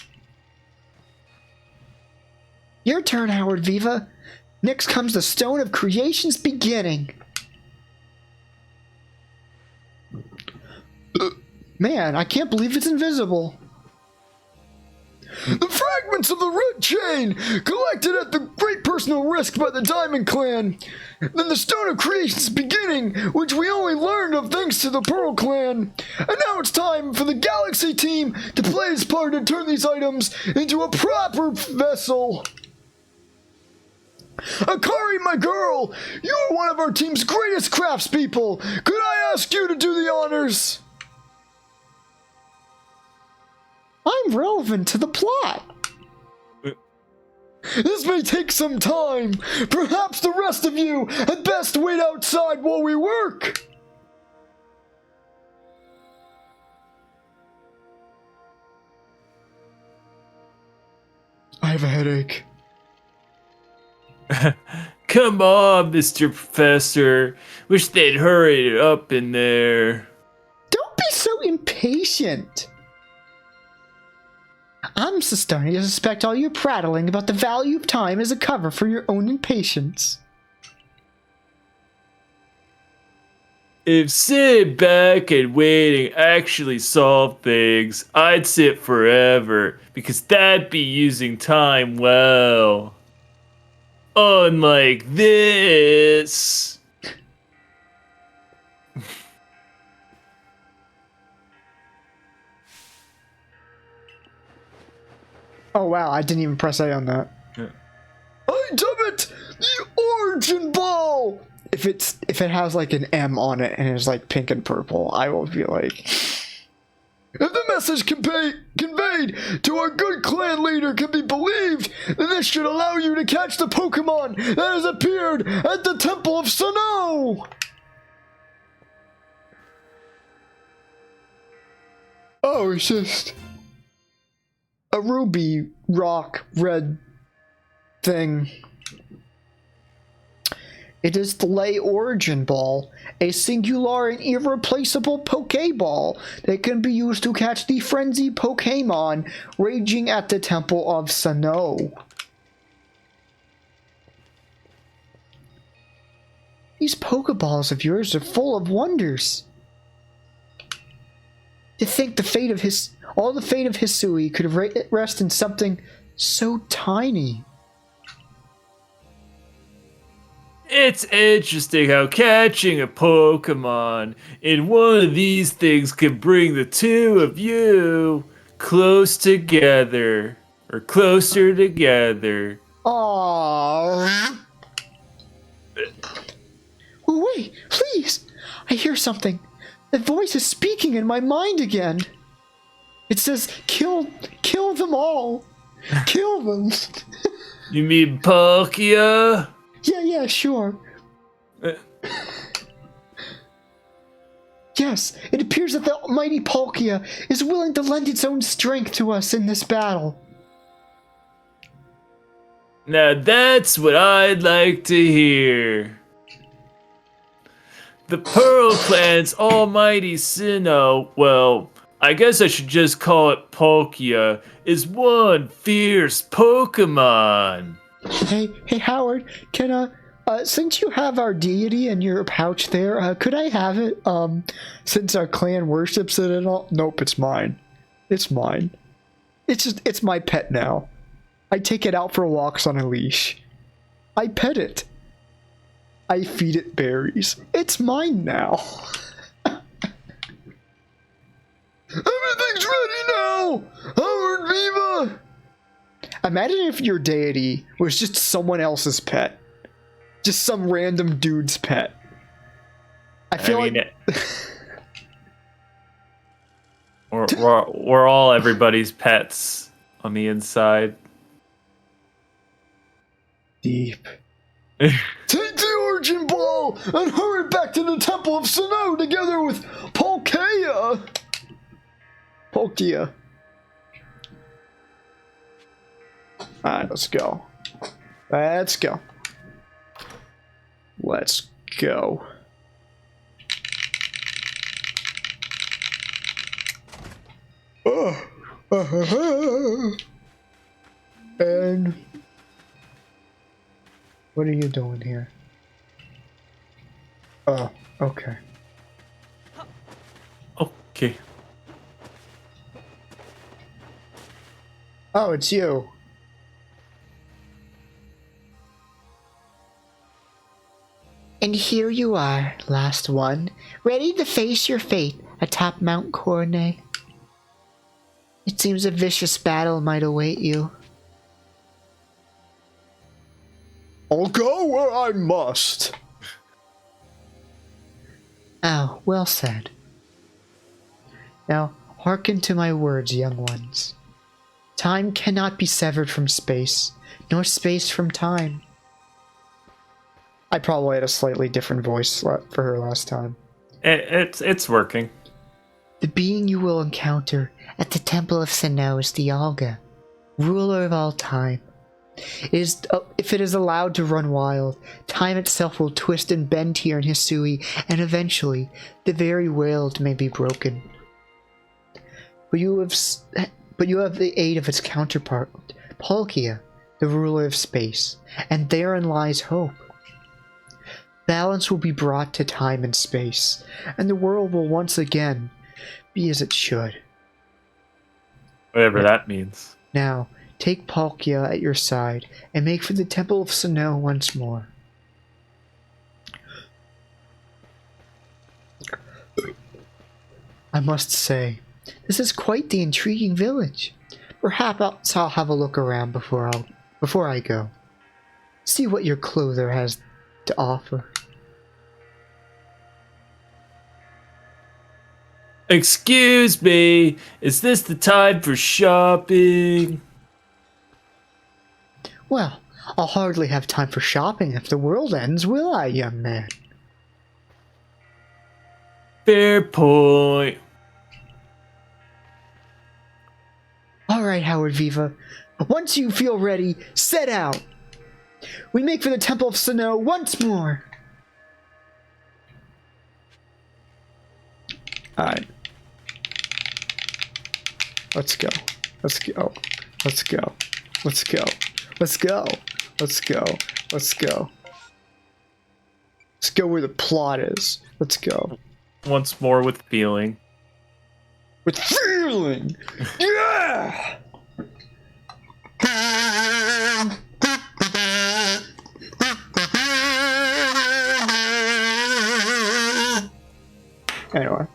Your turn, Howard Viva. Next comes the Stone of Creation's beginning. Man, I can't believe it's invisible. The fragments of the red chain, collected at the great personal risk by the Diamond Clan. Then the Stone of Creation's beginning, which we only learned of thanks to the Pearl Clan. And now it's time for the Galaxy team to play its part and turn these items into a proper vessel. Akari, my girl, you're one of our team's greatest craftspeople. Could I ask you to do the honors? I'm relevant to the plot. This may take some time. Perhaps the rest of you had best wait outside while we work. I have a headache. Come on, Mr. Professor. Wish they'd hurry it up in there. Don't be so impatient. I'm starting to suspect all your prattling about the value of time is a cover for your own impatience. If sitting back and waiting actually solved things, I'd sit forever, because that'd be using time well. Unlike this. Oh wow, I didn't even press A on that. Yeah. I dub it! The Origin Ball! If it has like an M on it and it's like pink and purple, I will be like... If the message conveyed to our good clan leader can be believed, then this should allow you to catch the Pokemon that has appeared at the Temple of Sinnoh! Oh, it's just... a ruby rock red thing. It is the Lay Origin Ball, a singular and irreplaceable Pokeball that can be used to catch the frenzied Pokemon raging at the Temple of Sinnoh. These Pokeballs of yours are full of wonders. To think the fate of Hisui could rest in something so tiny. It's interesting how catching a Pokemon in one of these things can bring the two of you close together. Or closer together. Aww. Oh, wait, please! I hear something. The voice is speaking in my mind again. It says, kill them all. Kill them. You mean Palkia? Yeah, sure. Yes, it appears that the mighty Palkia is willing to lend its own strength to us in this battle. Now that's what I'd like to hear. The Pearl Clan's almighty Sinnoh, well, I guess I should just call it Palkia, is one fierce Pokemon. Hey, Howard, can, since you have our deity in your pouch there, could I have it, since our clan worships it and all? Nope, it's mine. It's mine. It's my pet now. I take it out for walks on a leash. I pet it. I feed it berries. It's mine now. Everything's ready now! Howard Viva! Imagine if your deity was just someone else's pet. Just some random dude's pet. I feel like... we're all everybody's pets on the inside. Deep. Take the Origin Ball and hurry back to the Temple of Sinnoh together with Palkia. Alright, let's go. Let's go. And what are you doing here? Oh, okay. Okay. Oh, it's you. And here you are, last one, ready to face your fate atop Mount Cornet. It seems a vicious battle might await you. I'll go where I must. Oh, well said. Now, hearken to my words, young ones. Time cannot be severed from space, nor space from time. I probably had a slightly different voice for her last time. It's working. The being you will encounter at the Temple of Sinnoh is the Alga, ruler of all time. If it is allowed to run wild, time itself will twist and bend here in Hisui, and eventually, the very world may be broken. But you have the aid of its counterpart, Palkia, the ruler of space, and therein lies hope. Balance will be brought to time and space, and the world will once again be as it should. Whatever that means. Now, take Palkia at your side and make for the Temple of Sinnoh once more. I must say, this is quite the intriguing village. Perhaps I'll have a look around before I go. See what your clother has to offer. Excuse me, is this the time for shopping? Well, I'll hardly have time for shopping if the world ends, will I, young man? Fair point. Alright, Howard Viva. Once you feel ready, set out! We make for the Temple of Sinnoh once more! Alright. Let's go. Let's go. Let's go. Let's go. Let's go. Let's go. Let's go. Let's go where the plot is. Let's go. Once more with feeling. With feeling! Yeah! Anyway.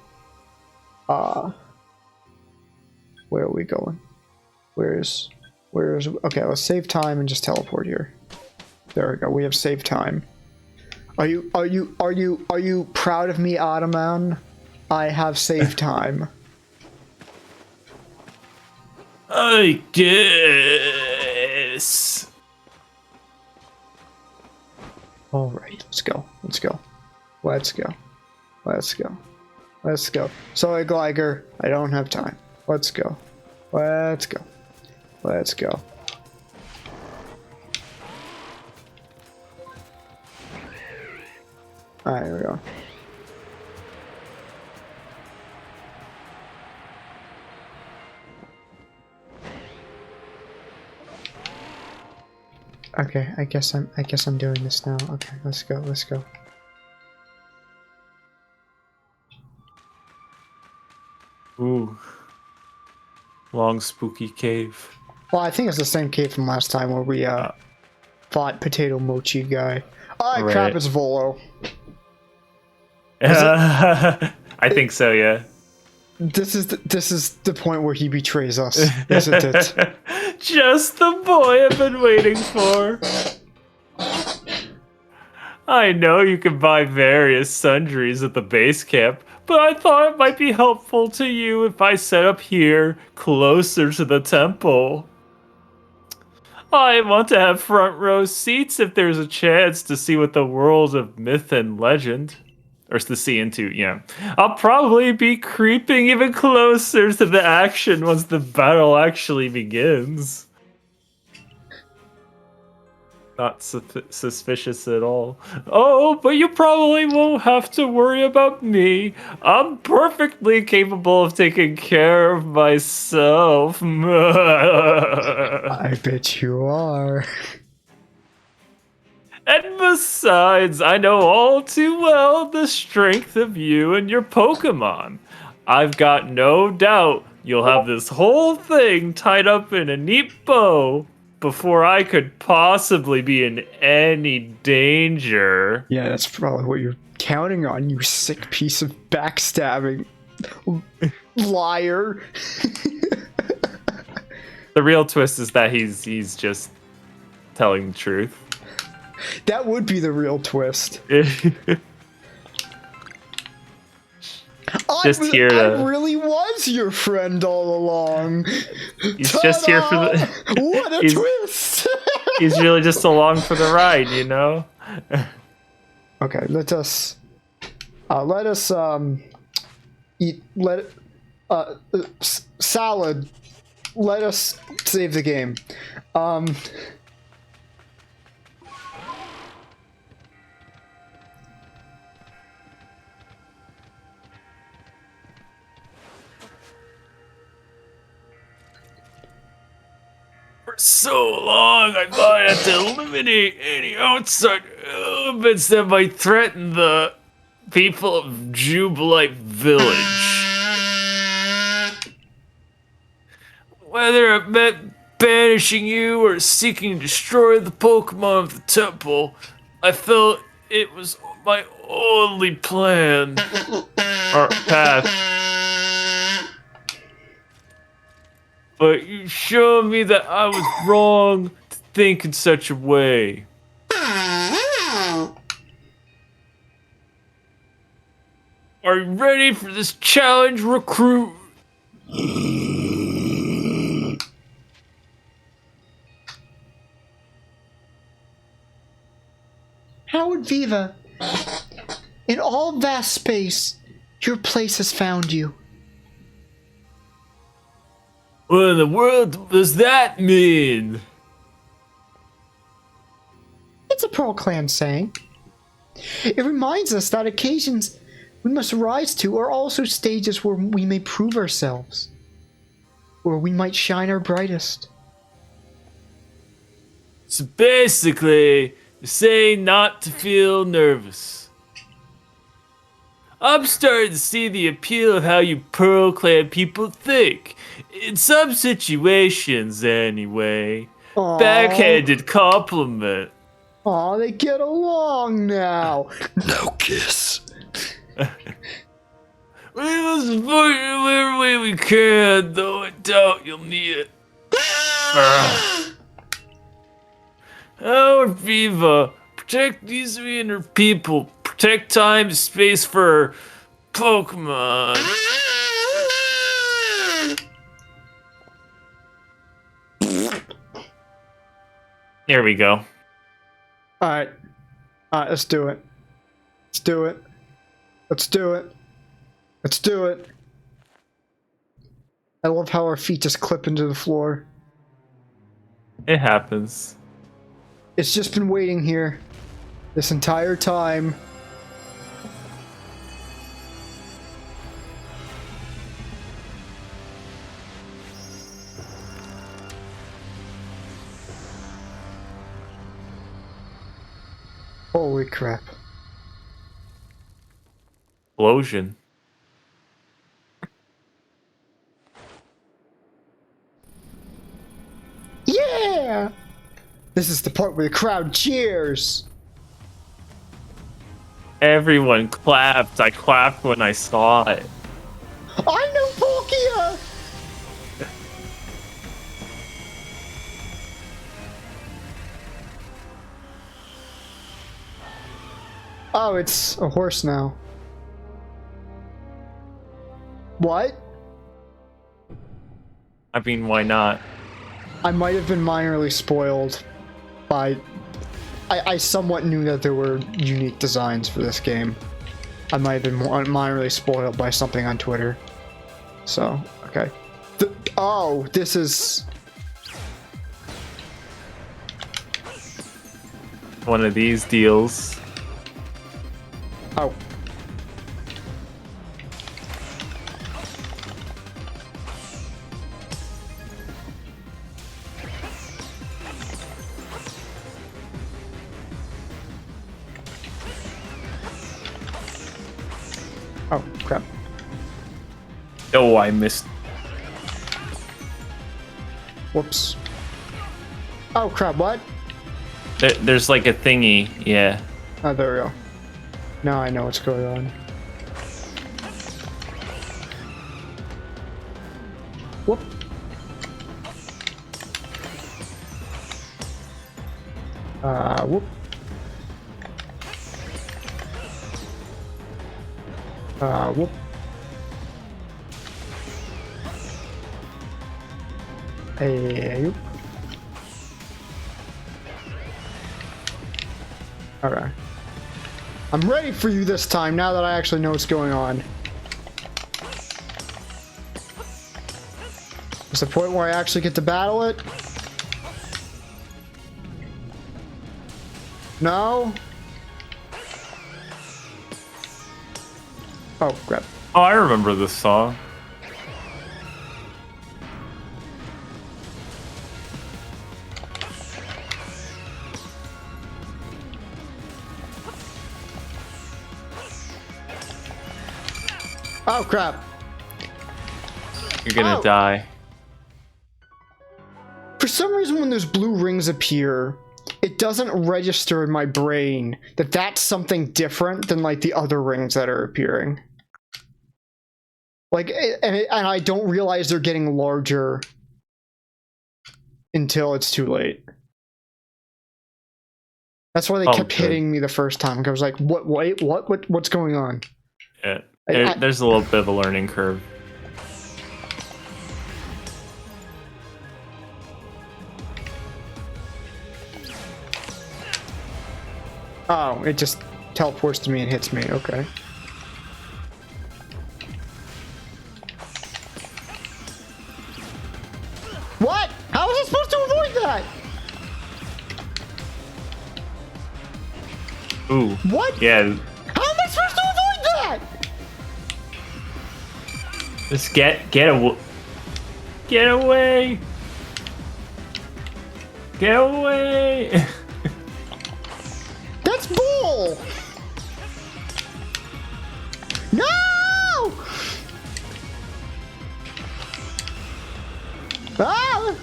Where are we going? Where's okay, let's save time and just teleport here. There we go. We have saved time. Are you proud of me, Ottoman? I have saved time. I guess. Alright, let's go. Let's go. Let's go. Let's go. Let's go. Sorry, Gliger. I don't have time. Let's go. Let's go. Let's go. Alright, here we go. Okay, I guess I'm doing this now. Okay, let's go. Let's go. Ooh. Long spooky cave. Well, I think it's the same cave from last time where we fought Potato Mochi guy. Oh, right. Crap, it's Volo. I think so, yeah. This is the point where he betrays us, isn't it? Just the boy I've been waiting for. I know you can buy various sundries at the base camp, but I thought it might be helpful to you if I set up here, closer to the temple. I want to have front row seats if there's a chance to see what the world of myth and legend, or to see into, yeah. I'll probably be creeping even closer to the action once the battle actually begins. Not suspicious at all. Oh, but you probably won't have to worry about me. I'm perfectly capable of taking care of myself. I bet you are. And besides, I know all too well the strength of you and your Pokemon. I've got no doubt you'll have this whole thing tied up in a neat bow before I could possibly be in any danger. Yeah, that's probably what you're counting on, you sick piece of backstabbing liar. The real twist is that he's just telling the truth. That would be the real twist. Just here to... I really was was your friend all along. He's just here for the. What a twist! He's really just along for the ride, you know. Okay, let us eat. Salad. Let us save the game. For so long, I thought I had to eliminate any outside elements that might threaten the people of Jubilite Village. Whether it meant banishing you or seeking to destroy the Pokemon of the temple, I felt it was my only plan or path. But you showed me that I was wrong to think in such a way. Are you ready for this challenge, recruit? Howard Viva, in all vast space, your place has found you. What in the world does that mean? It's a Pearl Clan saying. It reminds us that occasions we must rise to are also stages where we may prove ourselves, where we might shine our brightest. So basically, you're saying not to feel nervous. I'm starting to see the appeal of how you Pearl Clan people think. In some situations, anyway. Aww. Backhanded compliment. Aw, they get along now. No kiss. We must fight in whatever way we can, though I doubt you'll need it. Howard Viva, protect these inner people. Protect time and space for Pokemon. There we go. Alright, let's do it. Let's do it. Let's do it. Let's do it. I love how our feet just clip into the floor. It happens. It's just been waiting here this entire time. Holy crap. Explosion. Yeah! This is the part where the crowd cheers. Everyone clapped. I clapped when I saw it. I know Palkia! Oh, it's a horse now. What? I mean, why not? I might have been minorly spoiled by... I somewhat knew that there were unique designs for this game. I might have been minorly spoiled by something on Twitter. So, okay. Oh, this is... One of these deals. Oh. Oh, crap. Oh, I missed. Whoops. Oh, crap, what? There's like a thingy, yeah. Oh, there we go. Now I know what's going on. Whoop. Whoop. Whoop. Hey. Okay. I'm ready for you this time, now that I actually know what's going on. It's the point where I actually get to battle it? No? Oh, crap. Oh, I remember this song. Oh, crap. You're gonna die. For some reason, when those blue rings appear, it doesn't register in my brain that that's something different than, like, the other rings that are appearing. Like, and I don't realize they're getting larger until it's too late. That's why they kept hitting me the first time. I was like, what, wait, what's going on? Yeah. There's a little bit of a learning curve. Oh, it just teleports to me and hits me. Okay. What? How was I supposed to avoid that? Ooh. What? Yeah. How am I supposed to avoid that? Just get away. Get away. Get away. That's bull. No! Ah!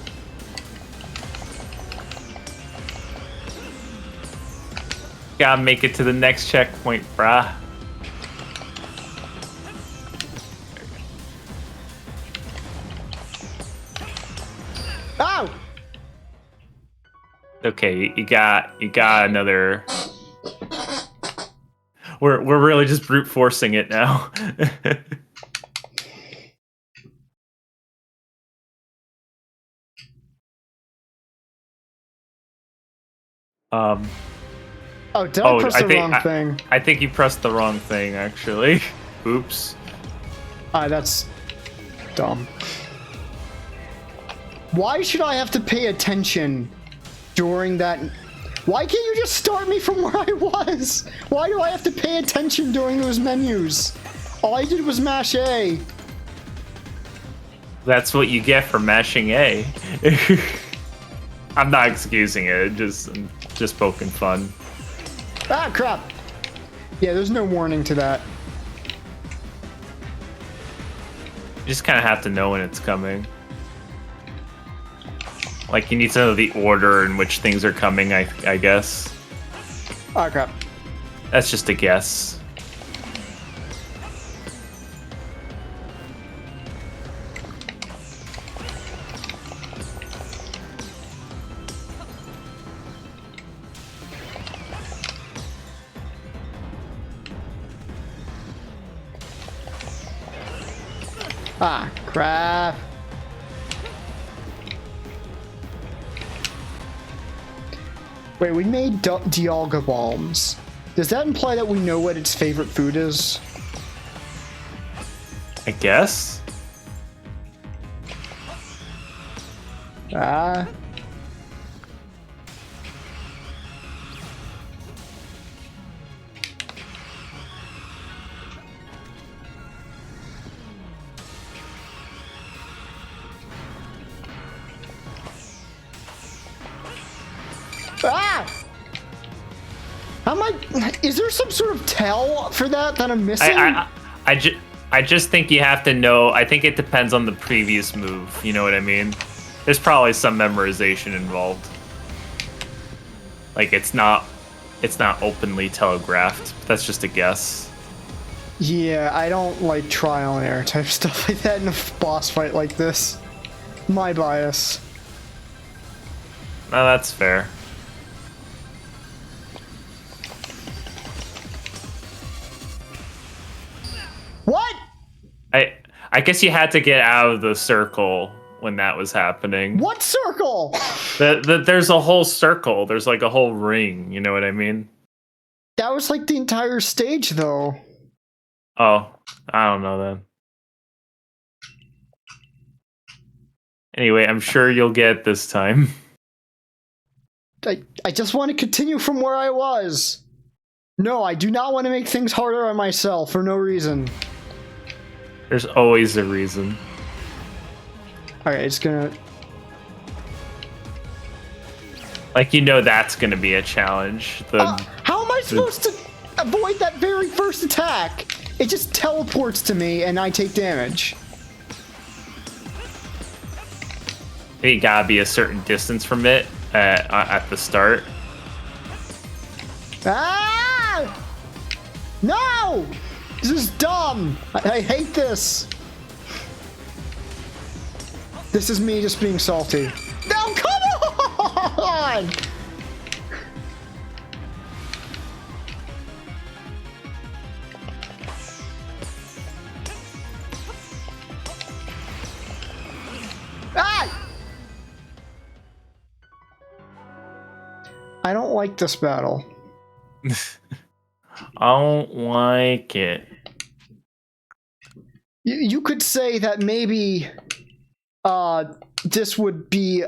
Gotta make it to the next checkpoint, brah. Ow! Okay, you got another. We're really just brute forcing it now. Oh, did I press the wrong thing? I think you pressed the wrong thing, actually. Oops. That's dumb. Why should I have to pay attention during that? Why can't you just start me from where I was? Why do I have to pay attention during those menus? All I did was mash A. That's what you get for mashing A. I'm not excusing it. I'm just poking fun. Ah, crap. Yeah, there's no warning to that. You just kind of have to know when it's coming. Like, you need to know the order in which things are coming, I guess. Ah, crap. That's just a guess. Ah, crap. Wait, we made Dialga bombs. Does that imply that we know what its favorite food is? I guess. Ah. Ah! How am I? Is there some sort of tell for that I'm missing? I just think you have to know. I think it depends on the previous move. You know what I mean? There's probably some memorization involved. Like it's not openly telegraphed. That's just a guess. Yeah, I don't like trial and error type stuff like that in a boss fight like this. My bias. No, that's fair. What? I guess you had to get out of the circle when that was happening. What circle? There's a whole circle. There's like a whole ring. You know what I mean? That was like the entire stage, though. Oh, I don't know then. Anyway, I'm sure you'll get it this time. I just want to continue from where I was. No, I do not want to make things harder on myself for no reason. There's always a reason. Alright, it's gonna... Like, you know that's gonna be a challenge. How am I supposed to avoid that very first attack? It just teleports to me and I take damage. You gotta be a certain distance from it at the start. Ah! No! This is dumb! I hate this! This is me just being salty. No, come on! Ah! I don't like this battle. I don't like it. You could say that maybe this would be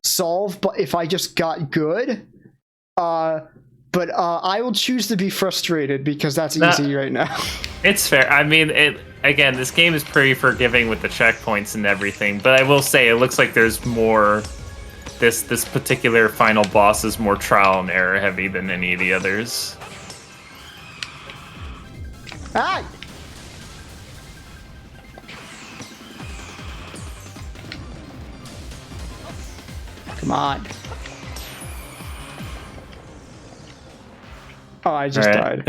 solved but if I just got good. But I will choose to be frustrated because that's easy right now. It's fair. I mean, again, this game is pretty forgiving with the checkpoints and everything, but I will say it looks like there's more. This particular final boss is more trial and error heavy than any of the others. Ah! Come on. Oh, I just died.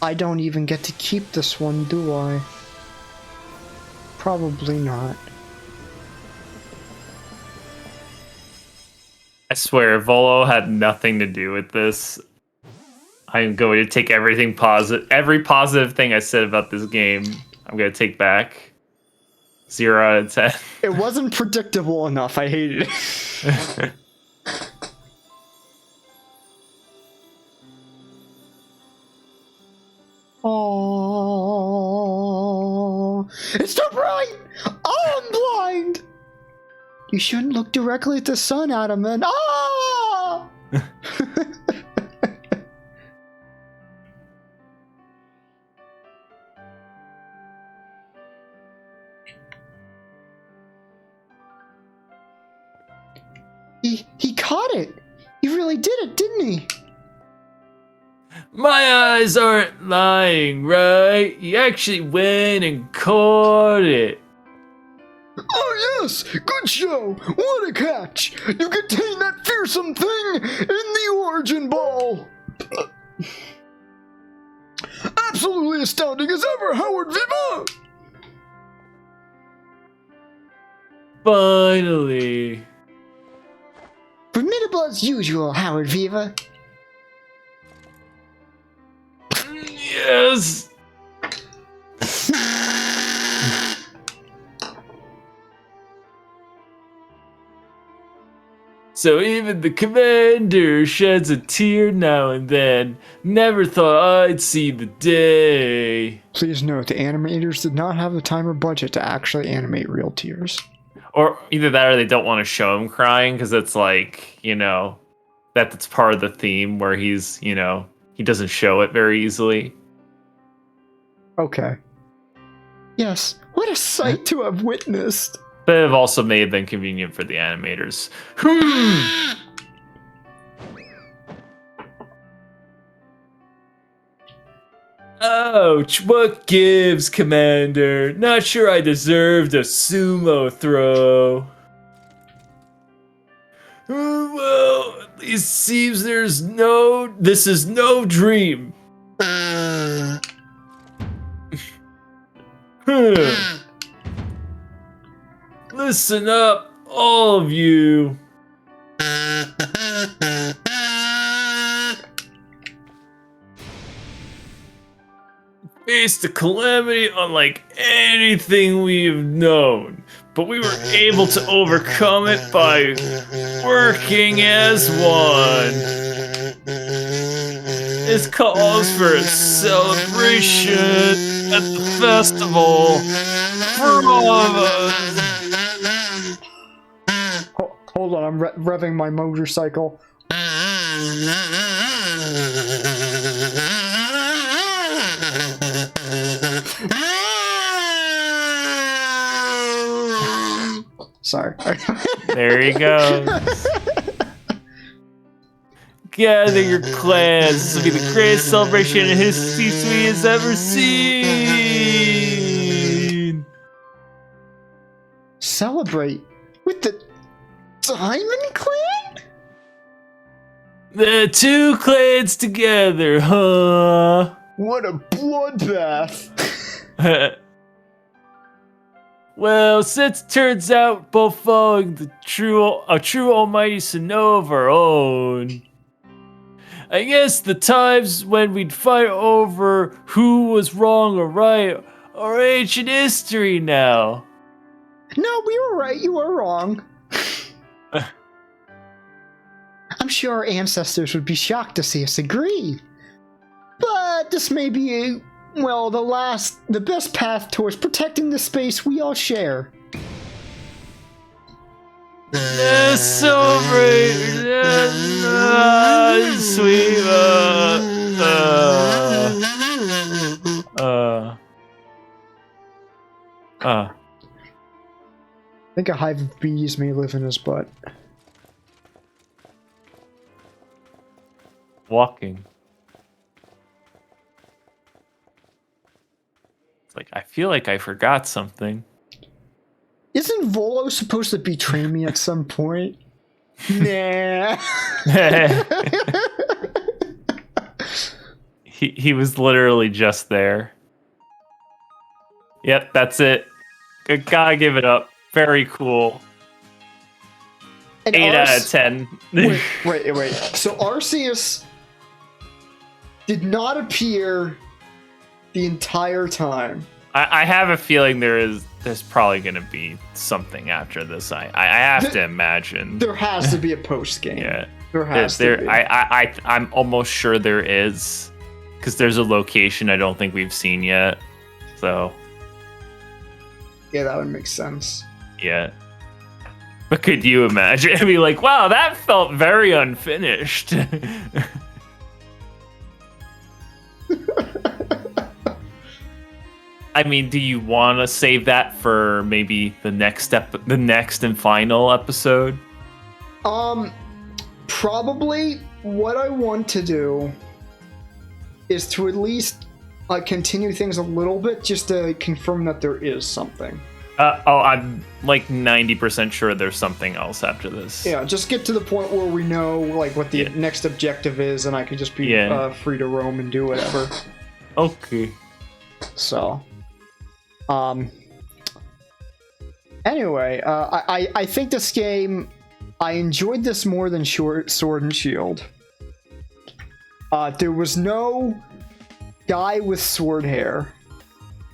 I don't even get to keep this one, do I? Probably not. I swear, Volo had nothing to do with this. I'm going to take every positive thing I said about this game, I'm going to take back. 0 out of 10. It wasn't predictable enough. I hated it. Oh, it's too bright! Oh, I'm blind! You shouldn't look directly at the sun, Adam, and ah! He caught it! He really did it, didn't he? My eyes aren't lying, right? He actually went and caught it. Oh yes! Good show! What a catch! You contain that fearsome thing in the Origin Ball! Absolutely astounding as ever, Howard Viva! Finally. Formidable as usual, Howard Viva. Yes. So even the commander sheds a tear now and then. Never thought I'd see the day. Please note, the animators did not have the time or budget to actually animate real tears. Or either that or they don't want to show him crying because it's like, you know, that's part of the theme where he's, you know, he doesn't show it very easily. Okay. Yes, what a sight to have witnessed. But it also may have been convenient for the animators. Ouch, what gives, Commander? Not sure I deserved a sumo throw. Well, at least seems this is no dream. Listen up, all of you. faced a calamity unlike anything we've known, but we were able to overcome it by working as one. This calls for a celebration at the festival for all of us. Hold on, I'm revving my motorcycle. Sorry. There you go. Gather your clans. This will be the greatest celebration in history has ever seen. Celebrate with the Diamond Clan? The two clans together, huh? What a bloodbath. Well, since it turns out both following a true almighty Sinnoh of our own, I guess the times when we'd fight over who was wrong or right are ancient history now. No, we were right, you were wrong. I'm sure our ancestors would be shocked to see us agree. But this may be, well, the best path towards protecting the space we all share. Let's celebrate sweet, I think a hive of bees may live in his butt. Walking. It's like, I feel like I forgot something. Isn't Volo supposed to betray me at some point? Nah. He was literally just there. Yep, that's it. Gotta give it up. Very cool. And 8 out of 10. Wait. So Arceus did not appear the entire time. I have a feeling there's probably going to be something after this. I have to imagine. There has to be a post game. Yeah. There has to be. I'm almost sure there is, because there's a location I don't think we've seen yet. So. Yeah, that would make sense. Yeah. But could you imagine? I'd be like, wow, that felt very unfinished. I mean, do you want to save that for maybe the next and final episode? Probably what I want to do is to at least continue things a little bit, just to confirm that there is something. I'm like 90% sure there's something else after this. Yeah, just get to the point where we know like what the next objective is, and I can just be free to roam and do whatever. Okay. So, anyway, I think this game, I enjoyed this more than Sword and Shield. There was no guy with sword hair.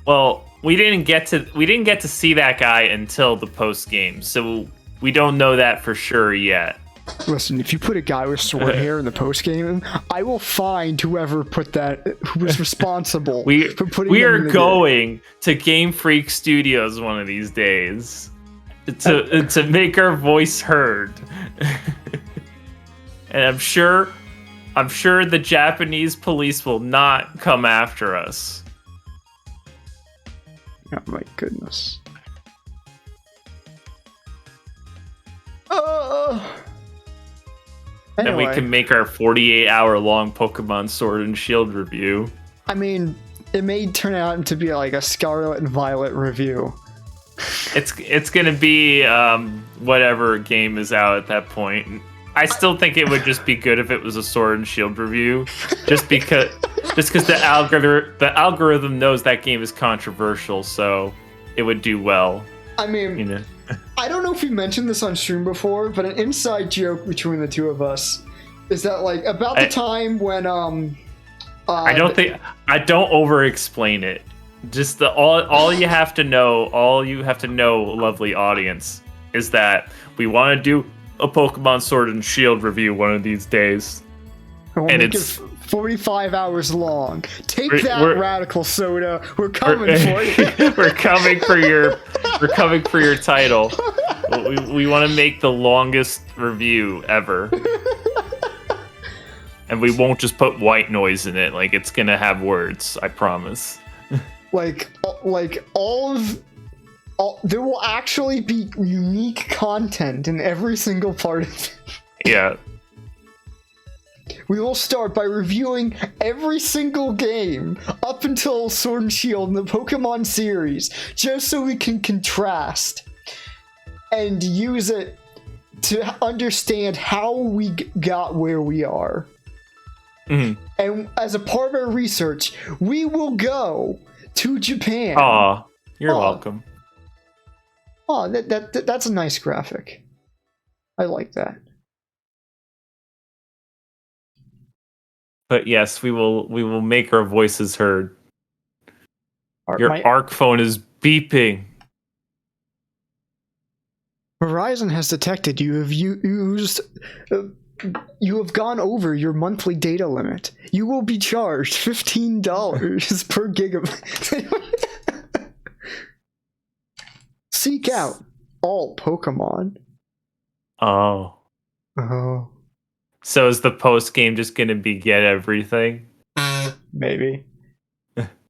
Well, we didn't get to see that guy until the post game, so we don't know that for sure yet. Listen, if you put a guy with sword hair in the post game, I will find whoever put that, who was responsible for putting. We are going to Game Freak Studios one of these days to make our voice heard, and I'm sure the Japanese police will not come after us. Oh my goodness. Then Anyway, we can make our 48-hour-long Pokemon Sword and Shield review. I mean, it may turn out to be like a Scarlet and Violet review. It's gonna be whatever game is out at that point. I still think it would just be good if it was a Sword and Shield review, just because the algorithm knows that game is controversial, so it would do well. I mean, you know. I don't know if we mentioned this on stream before, but an inside joke between the two of us is that like about the time when I don't over explain it. Just all you have to know, lovely audience, is that we want to do a Pokemon Sword and Shield review one of these days. And it's 45 hours long. Take that, Radical Soda. We're coming for you. We're coming for your title. We want to make the longest review ever. And we won't just put white noise in it. Like, it's gonna have words, I promise. Like there will actually be unique content in every single part of it. Yeah. We will start by reviewing every single game up until Sword and Shield in the Pokemon series, just so we can contrast and use it to understand how we got where we are. Mm-hmm. And as a part of our research, we will go to Japan. Aw, you're welcome. Oh, that's a nice graphic. I like that. But yes, we will make our voices heard. Your ARC phone is beeping. Verizon has detected you have used. You have gone over your monthly data limit. You will be charged $15 per gigabyte. Seek out all Pokemon. Oh. Oh. So is the post game just gonna be get everything? Maybe.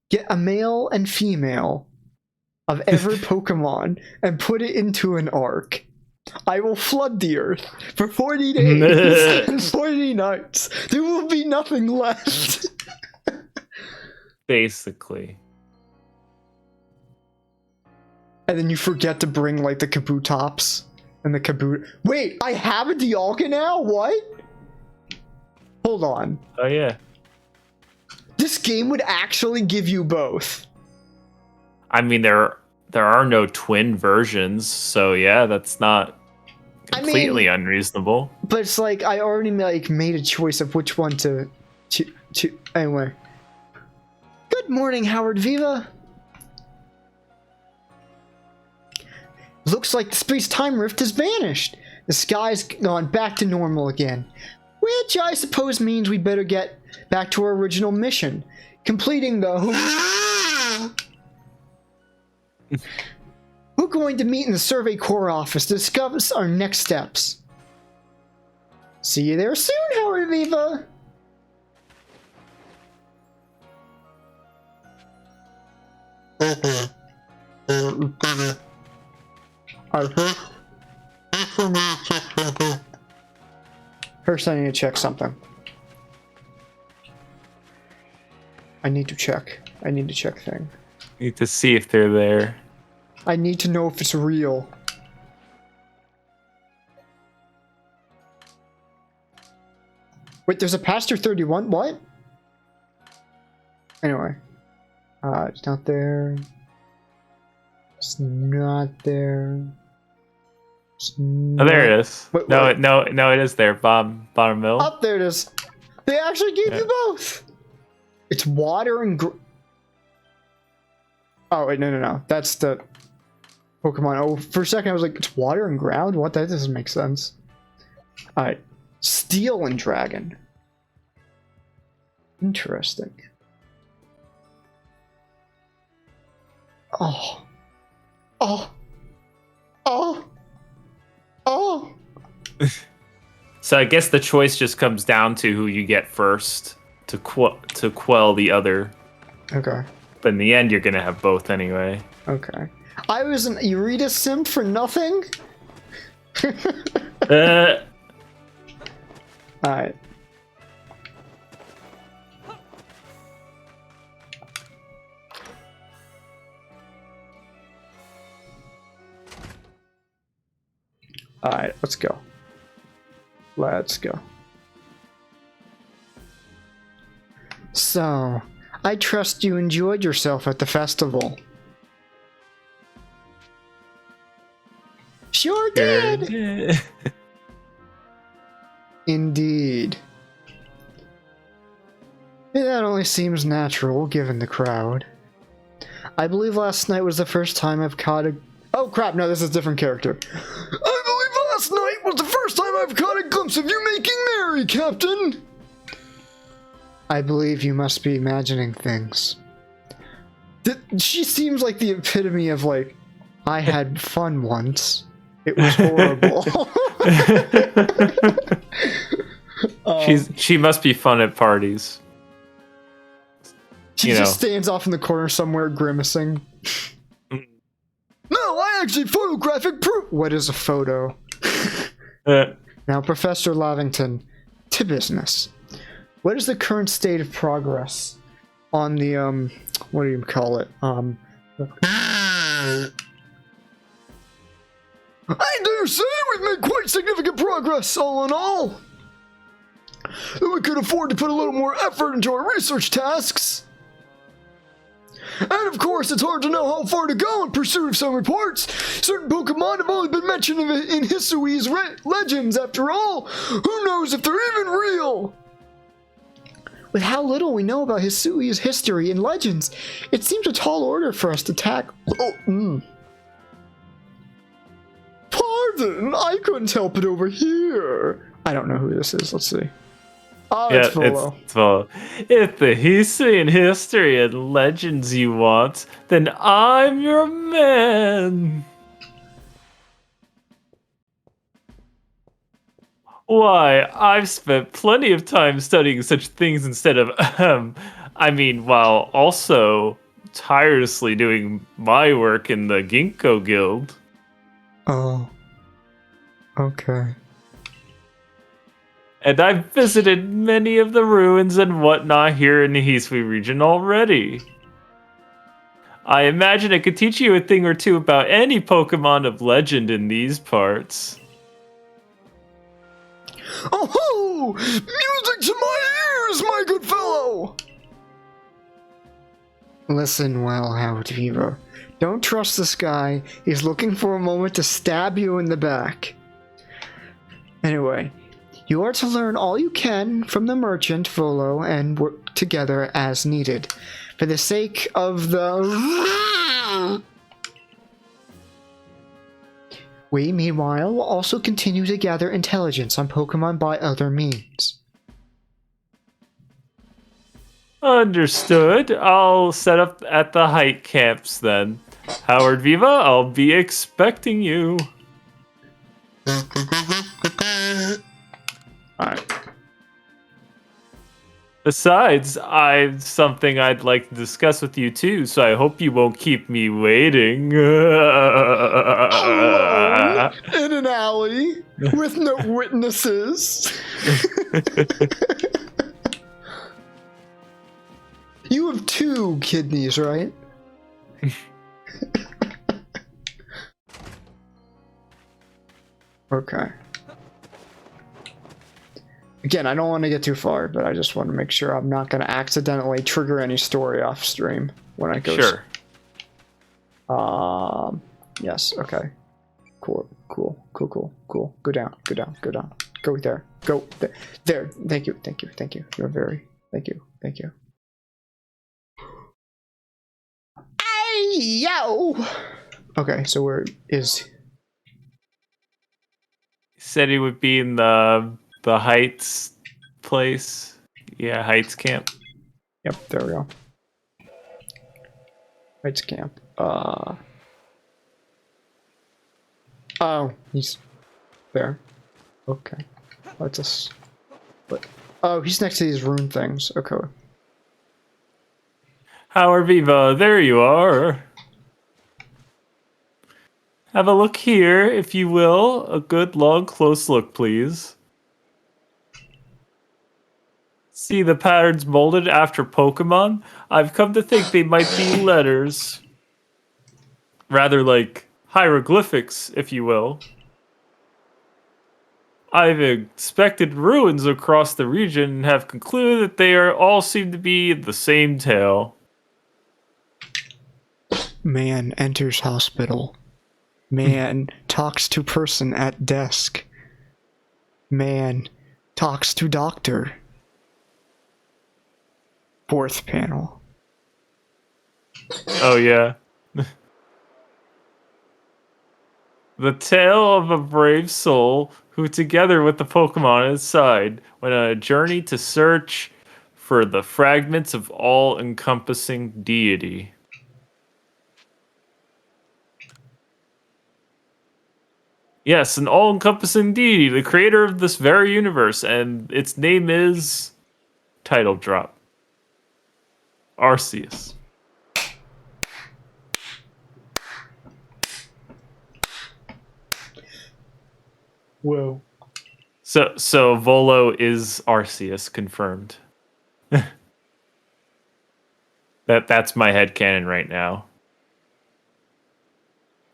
Get a male and female of every Pokemon and put it into an arc. I will flood the earth for 40 days and 40 nights. There will be nothing left. Basically. And then you forget to bring, like, the Kabutops and the Kabut. Wait, I have a Dialga now? What? Hold on. Oh, yeah. This game would actually give you both. I mean, there are no twin versions, so yeah, that's not completely unreasonable. But it's like I already made a choice of which one to anyway. Good morning, Howard Viva. Looks like the space-time rift has vanished. The sky's gone back to normal again, which I suppose means we better get back to our original mission, completing the We're going to meet in the Survey Corps office to discuss our next steps. See you there soon, Howard Viva! First, I need to check something. I need to check thing. Need to see if they're there. I need to know if it's real. Wait, there's a Pastor 31? What? Anyway. It's not there. It's not there. Oh, there it is. Wait, no, it is there. Bottom middle. Up there it is. They actually gave you both. It's water and oh, wait, no. That's the Pokemon. Oh, for a second I was like, it's water and ground? What? That doesn't make sense. Alright. Steel and Dragon. Interesting. Oh. So I guess the choice just comes down to who you get first to quell the other. Okay. But in the end, you're gonna have both anyway. Okay. I was an Irida simp for nothing? Alright. Alright, let's go. Let's go. So, I trust you enjoyed yourself at the festival. Sure did! Indeed. That certainly seems natural, given the crowd. I believe last night was the first time I've caught a... Oh crap, no, this is a different character. I believe last night was the first time I've caught a glimpse of you making merry, Captain! I believe you must be imagining things. She seems like the epitome of, like, I had fun once. It was horrible. She must be fun at parties. She just stands off in the corner somewhere grimacing. No, I actually photographic proof. What is a photo? Now, Professor Lavington, to business. What is the current state of progress on the, what do you call it? I dare say we've made quite significant progress, all in all. We could afford to put a little more effort into our research tasks. And of course, it's hard to know how far to go in pursuit of some reports. Certain Pokemon have only been mentioned in Hisui's legends, after all. Who knows if they're even real? With how little we know about Hisui's history and legends, it seems a tall order for us to tackle. Pardon, I couldn't help it over here. I don't know who this is. Let's see. Oh, yeah, it's Volo. It's Volo. If the Hisuian history and legends you want, then I'm your man. Why, I've spent plenty of time studying such things instead of, while also tirelessly doing my work in the Ginkgo Guild. Oh. Okay. And I've visited many of the ruins and whatnot here in the Hisui region already. I imagine I could teach you a thing or two about any Pokemon of legend in these parts. Oh-ho! Music to my ears, my good fellow! Listen well, Howard Vivo. Don't trust this guy. He's looking for a moment to stab you in the back. Anyway, you are to learn all you can from the merchant, Volo, and work together as needed. For the sake of the... We, meanwhile, will also continue to gather intelligence on Pokemon by other means. Understood. I'll set up at the height camps then. Howard Viva, I'll be expecting you. Alright. Besides, I've something I'd like to discuss with you too, so I hope you won't keep me waiting. Alone in an alley with no witnesses. You have 2 kidneys, right? Okay. Again, I don't want to get too far, but I just want to make sure I'm not going to accidentally trigger any story off stream when I go. Sure. Yes, okay. Cool. Go down. Go there. Go there. Thank you. You're very... Thank you. Hey, yo! Okay, so where is... Said he would be in the Heights place. Yeah, Heights camp. Yep, there we go. Heights camp. Oh, he's there. Okay. Let's just... Oh, he's next to these rune things. Okay. Howard Viva, there you are. Have a look here, if you will. A good, long, close look, please. See the patterns molded after Pokemon? I've come to think they might be letters. Rather like hieroglyphics, if you will. I've inspected ruins across the region and have concluded that they all seem to be the same tale. Man enters hospital. Man talks to person at desk. Man talks to doctor. Fourth panel. Oh, yeah. The tale of a brave soul who, together with the Pokemon on his side, went on a journey to search for the fragments of all-encompassing deity. Yes, an all-encompassing deity, the creator of this very universe, and its name is... Title drop. Arceus. Whoa. So Volo is Arceus, confirmed. That's my headcanon right now.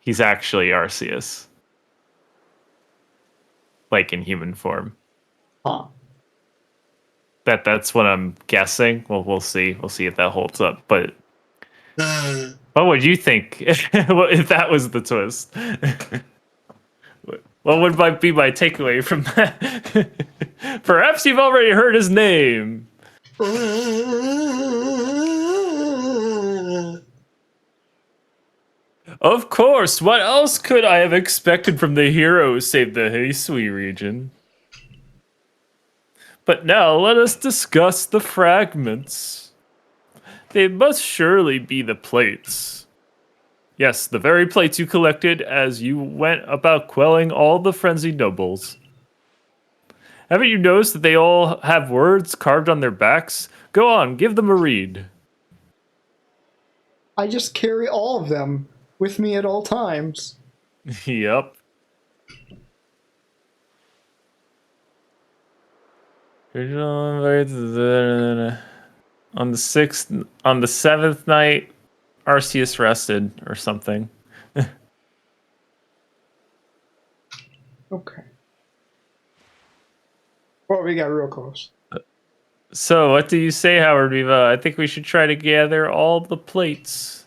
He's actually Arceus. Like in human form. Huh. That's what I'm guessing. Well, we'll see. We'll see if that holds up. But what would you think if that was the twist? What would be my takeaway from that? Perhaps you've already heard his name. Of course. What else could I have expected from the hero who saved the Hisui region? But now let us discuss the fragments. They must surely be the plates. Yes, the very plates you collected as you went about quelling all the frenzied nobles. Haven't you noticed that they all have words carved on their backs? Go on, give them a read. I just carry all of them with me at all times. Yep. On the seventh night, Arceus rested or something. Okay. Well, we got real close. So, what do you say, Howard Viva? I think we should try to gather all the plates.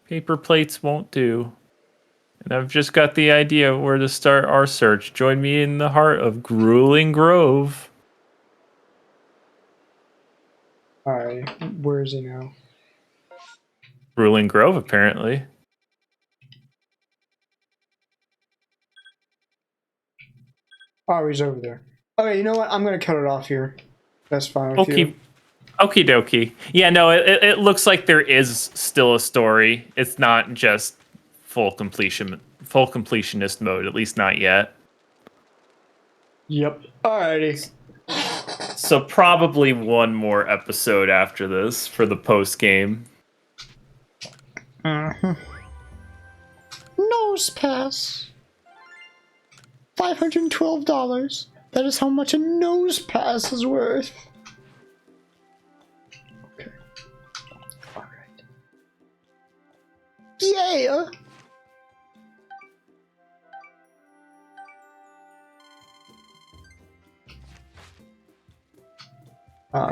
Paper plates won't do. And I've just got the idea where to start our search. Join me in the heart of Grueling Grove. Alright, where is he now? Grueling Grove, apparently. Oh, he's over there. Okay, you know what? I'm gonna cut it off here. That's fine with you. Okie dokie. Yeah, no, it looks like there is still a story. It's not just full completionist mode, at least not yet. Yep. Alrighty. So probably one more episode after this for the post game. Nose pass. $512. That is how much a nose pass is worth. Okay. Alright. Yeah!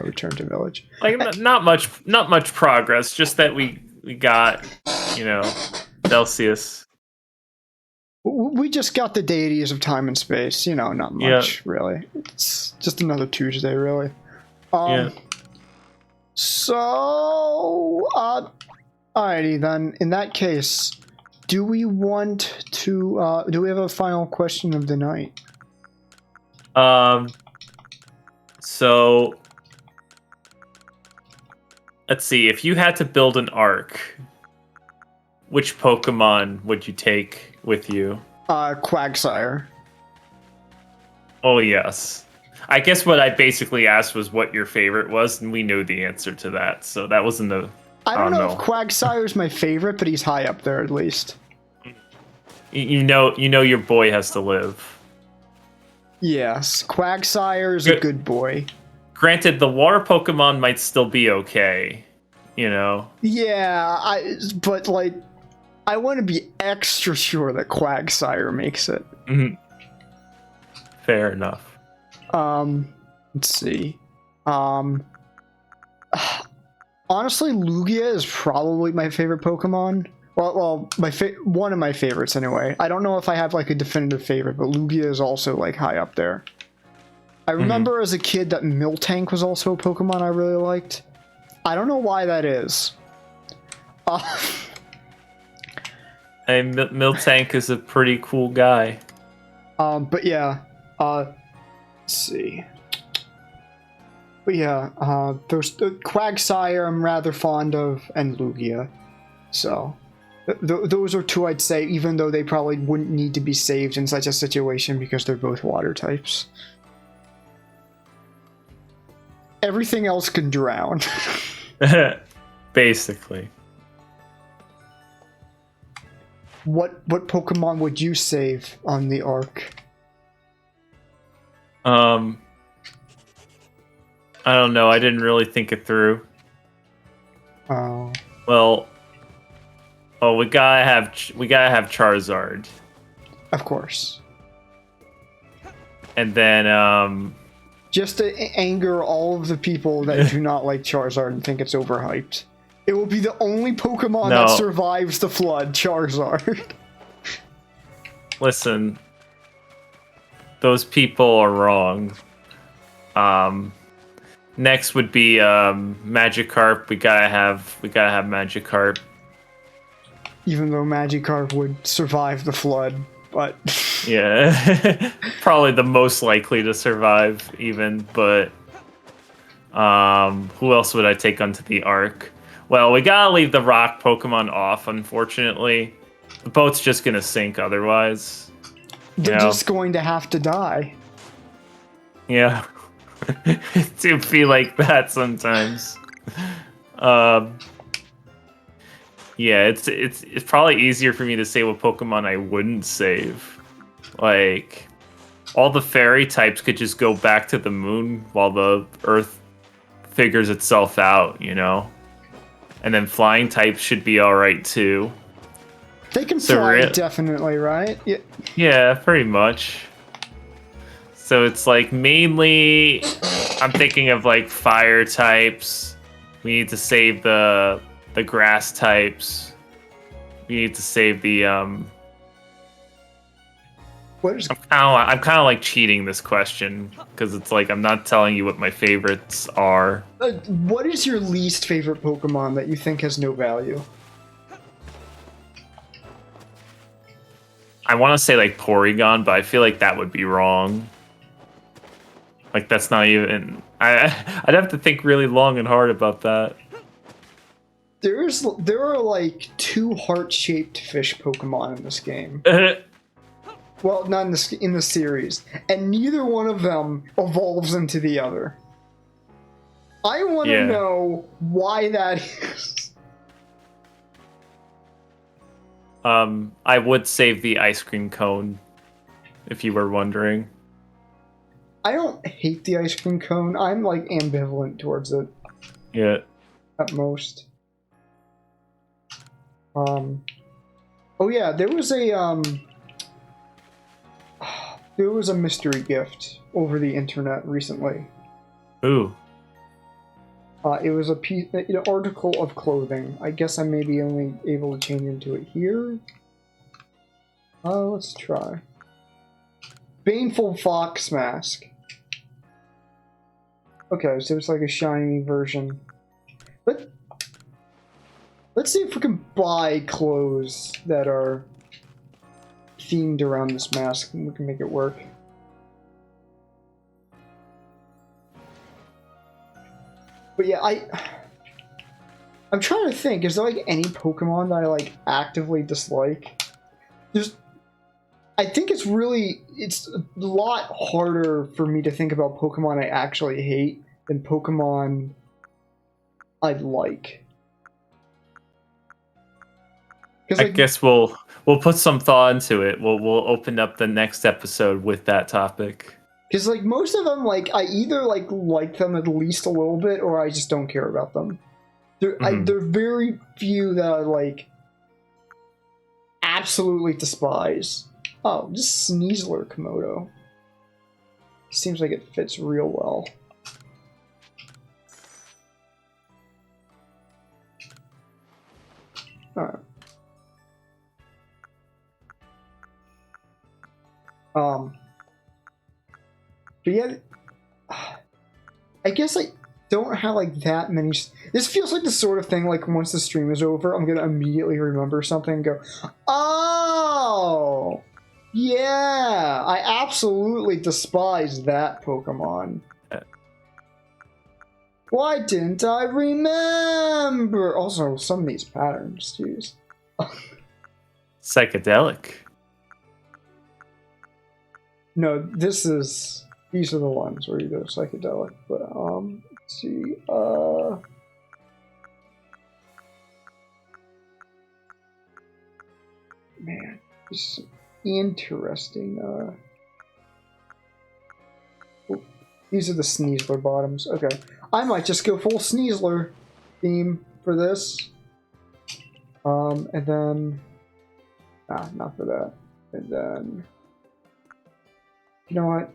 Return to village. Like not much progress, just that we got, Celsius. We just got the deities of time and space, not much, really. It's just another Tuesday, really. So, alrighty then. In that case, do we want to, do we have a final question of the night? So, let's see. If you had to build an arc, which Pokemon would you take with you? Quagsire. Oh, yes. I guess what I basically asked was what your favorite was, and we knew the answer to that, so that wasn't a... I don't know if Quagsire's my favorite, but he's high up there at least. You know your boy has to live. Yes, Quagsire is a good boy. Granted, the water Pokemon might still be okay, Yeah, but like, I want to be extra sure that Quagsire makes it. Mm-hmm. Fair enough. Let's see. Honestly, Lugia is probably my favorite Pokemon. Well, one of my favorites anyway. I don't know if I have like a definitive favorite, but Lugia is also like high up there. I remember as a kid that Miltank was also a Pokemon I really liked. I don't know why that is. Hey, Miltank is a pretty cool guy. But yeah, let's see. But yeah, there's the Quagsire I'm rather fond of, and Lugia. So, those are two I'd say, even though they probably wouldn't need to be saved in such a situation because they're both water types. Everything else can drown. Basically. What Pokemon would you save on the Ark? I don't know. I didn't really think it through. Oh. Well, we gotta have Charizard, Of course. and then Just to anger all of the people that do not like Charizard and think it's overhyped. It will be the only Pokemon that survives the flood, Charizard. Listen, those people are wrong. Next would be Magikarp. We gotta have Magikarp. Even though Magikarp would survive the flood, but yeah, probably the most likely to survive. Even, but who else would I take onto the Ark? Well, we gotta leave the rock Pokemon off. Unfortunately, the boat's just gonna sink otherwise. They're just going to have to die. Yeah. It do feel like that sometimes. Yeah, it's probably easier for me to say what Pokemon I wouldn't save. Like, all the fairy types could just go back to the moon while the Earth figures itself out, you know? And then flying types should be alright too. They can fly, definitely, right? Yeah. Yeah, pretty much. So it's like mainly, I'm thinking of like fire types. We need to save the grass types. We need to save the I'm kind of like cheating this question because it's like I'm not telling you what my favorites are. What is your least favorite Pokemon that you think has no value? I want to say like Porygon, but I feel like that would be wrong. Like that's not even. I'd have to think really long and hard about that. There are like 2 heart-shaped fish Pokemon in this game. Well, not in the series, and neither one of them evolves into the other. I want to know why that is. I would save the ice cream cone, if you were wondering. I don't hate the ice cream cone. I'm like ambivalent towards it. Yeah. At most. Oh yeah, there was a mystery gift over the internet recently. Ooh. It was an article of clothing. I guess I may be only able to change into it here. Let's try. Baneful Fox Mask. Okay, so it's like a shiny version. Let's see if we can buy clothes that are themed around this mask and we can make it work. But yeah, I'm trying to think, is there like any Pokemon that I like actively dislike? I think it's a lot harder for me to think about Pokemon I actually hate than Pokemon I like. I guess we'll put some thought into it. We'll open up the next episode with that topic. Because like most of them, like I either like them at least a little bit, or I just don't care about them. There are very few that I like absolutely despise. Oh, just Sneasler Komodo. Seems like it fits real well. Alright. But yeah, I guess I don't have like that many. This feels like the sort of thing like once the stream is over, I'm gonna immediately remember something and go, oh, yeah, I absolutely despise that Pokemon. Why didn't I remember? Also, some of these patterns, jeez. Psychedelic. No, these are the ones where you go psychedelic, but let's see, man, this is interesting, oh, these are the Sneasler bottoms, okay. I might just go full Sneasler theme for this, and then, not for that, and then, you know what?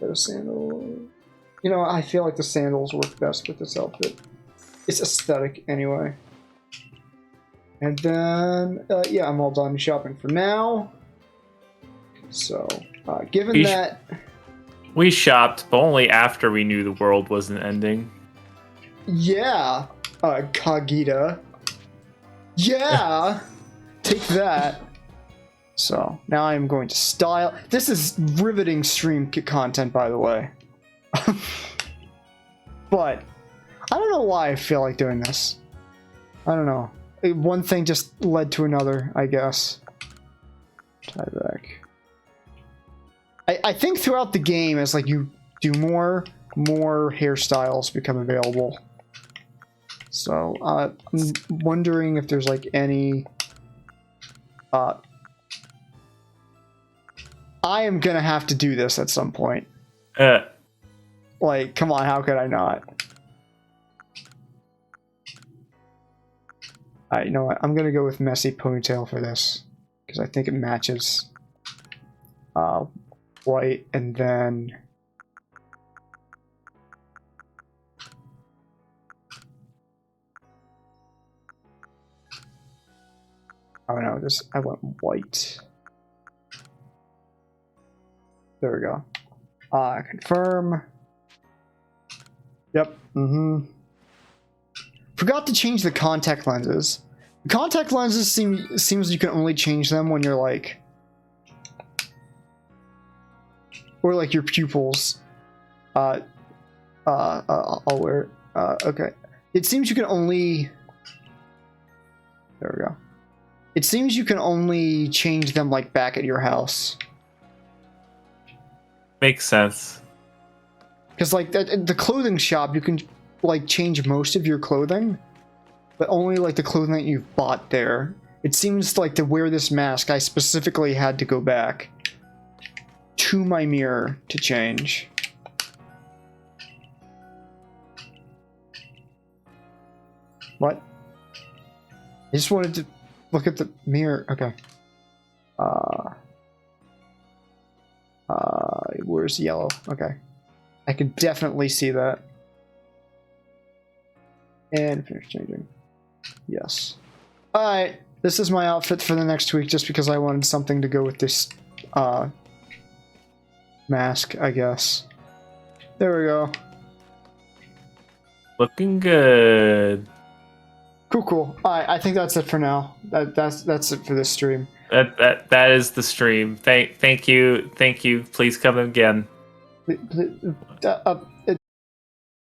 Get a sandal. You know, I feel like the sandals work best with this outfit. It's aesthetic anyway. And then, yeah, I'm all done shopping for now. So, given that... We shopped, but only after we knew the world wasn't ending. Yeah, Kagita. Yeah! Take that. So, now I'm going to style... This is riveting stream content, by the way. But, I don't know why I feel like doing this. I don't know. One thing just led to another, I guess. Tie back. I think throughout the game, as like you do more hairstyles become available. So, I'm wondering if there's like any... I am gonna have to do this at some point. Like, come on, how could I not? Alright, you know what? I'm gonna go with messy ponytail for this. Because I think it matches. White, and then... Oh no, I went white. There we go. Confirm. Yep. Forgot to change the contact lenses. The contact lenses seems you can only change them when you're like, or like your pupils. I'll wear. Okay. It seems you can only. There we go. It seems you can only change them like back at your house. Makes sense. Because like at the clothing shop, you can like change most of your clothing, but only like the clothing that you've bought there. It seems like to wear this mask, I specifically had to go back to my mirror to change. What? I just wanted to look at the mirror. Okay. Where's yellow? Okay. I can definitely see that. And finish changing. Yes. Alright. This is my outfit for the next week just because I wanted something to go with this mask, I guess. There we go. Looking good. Cool. Alright, I think that's it for now. That's it for this stream. That is the stream. Thank you. Please come again.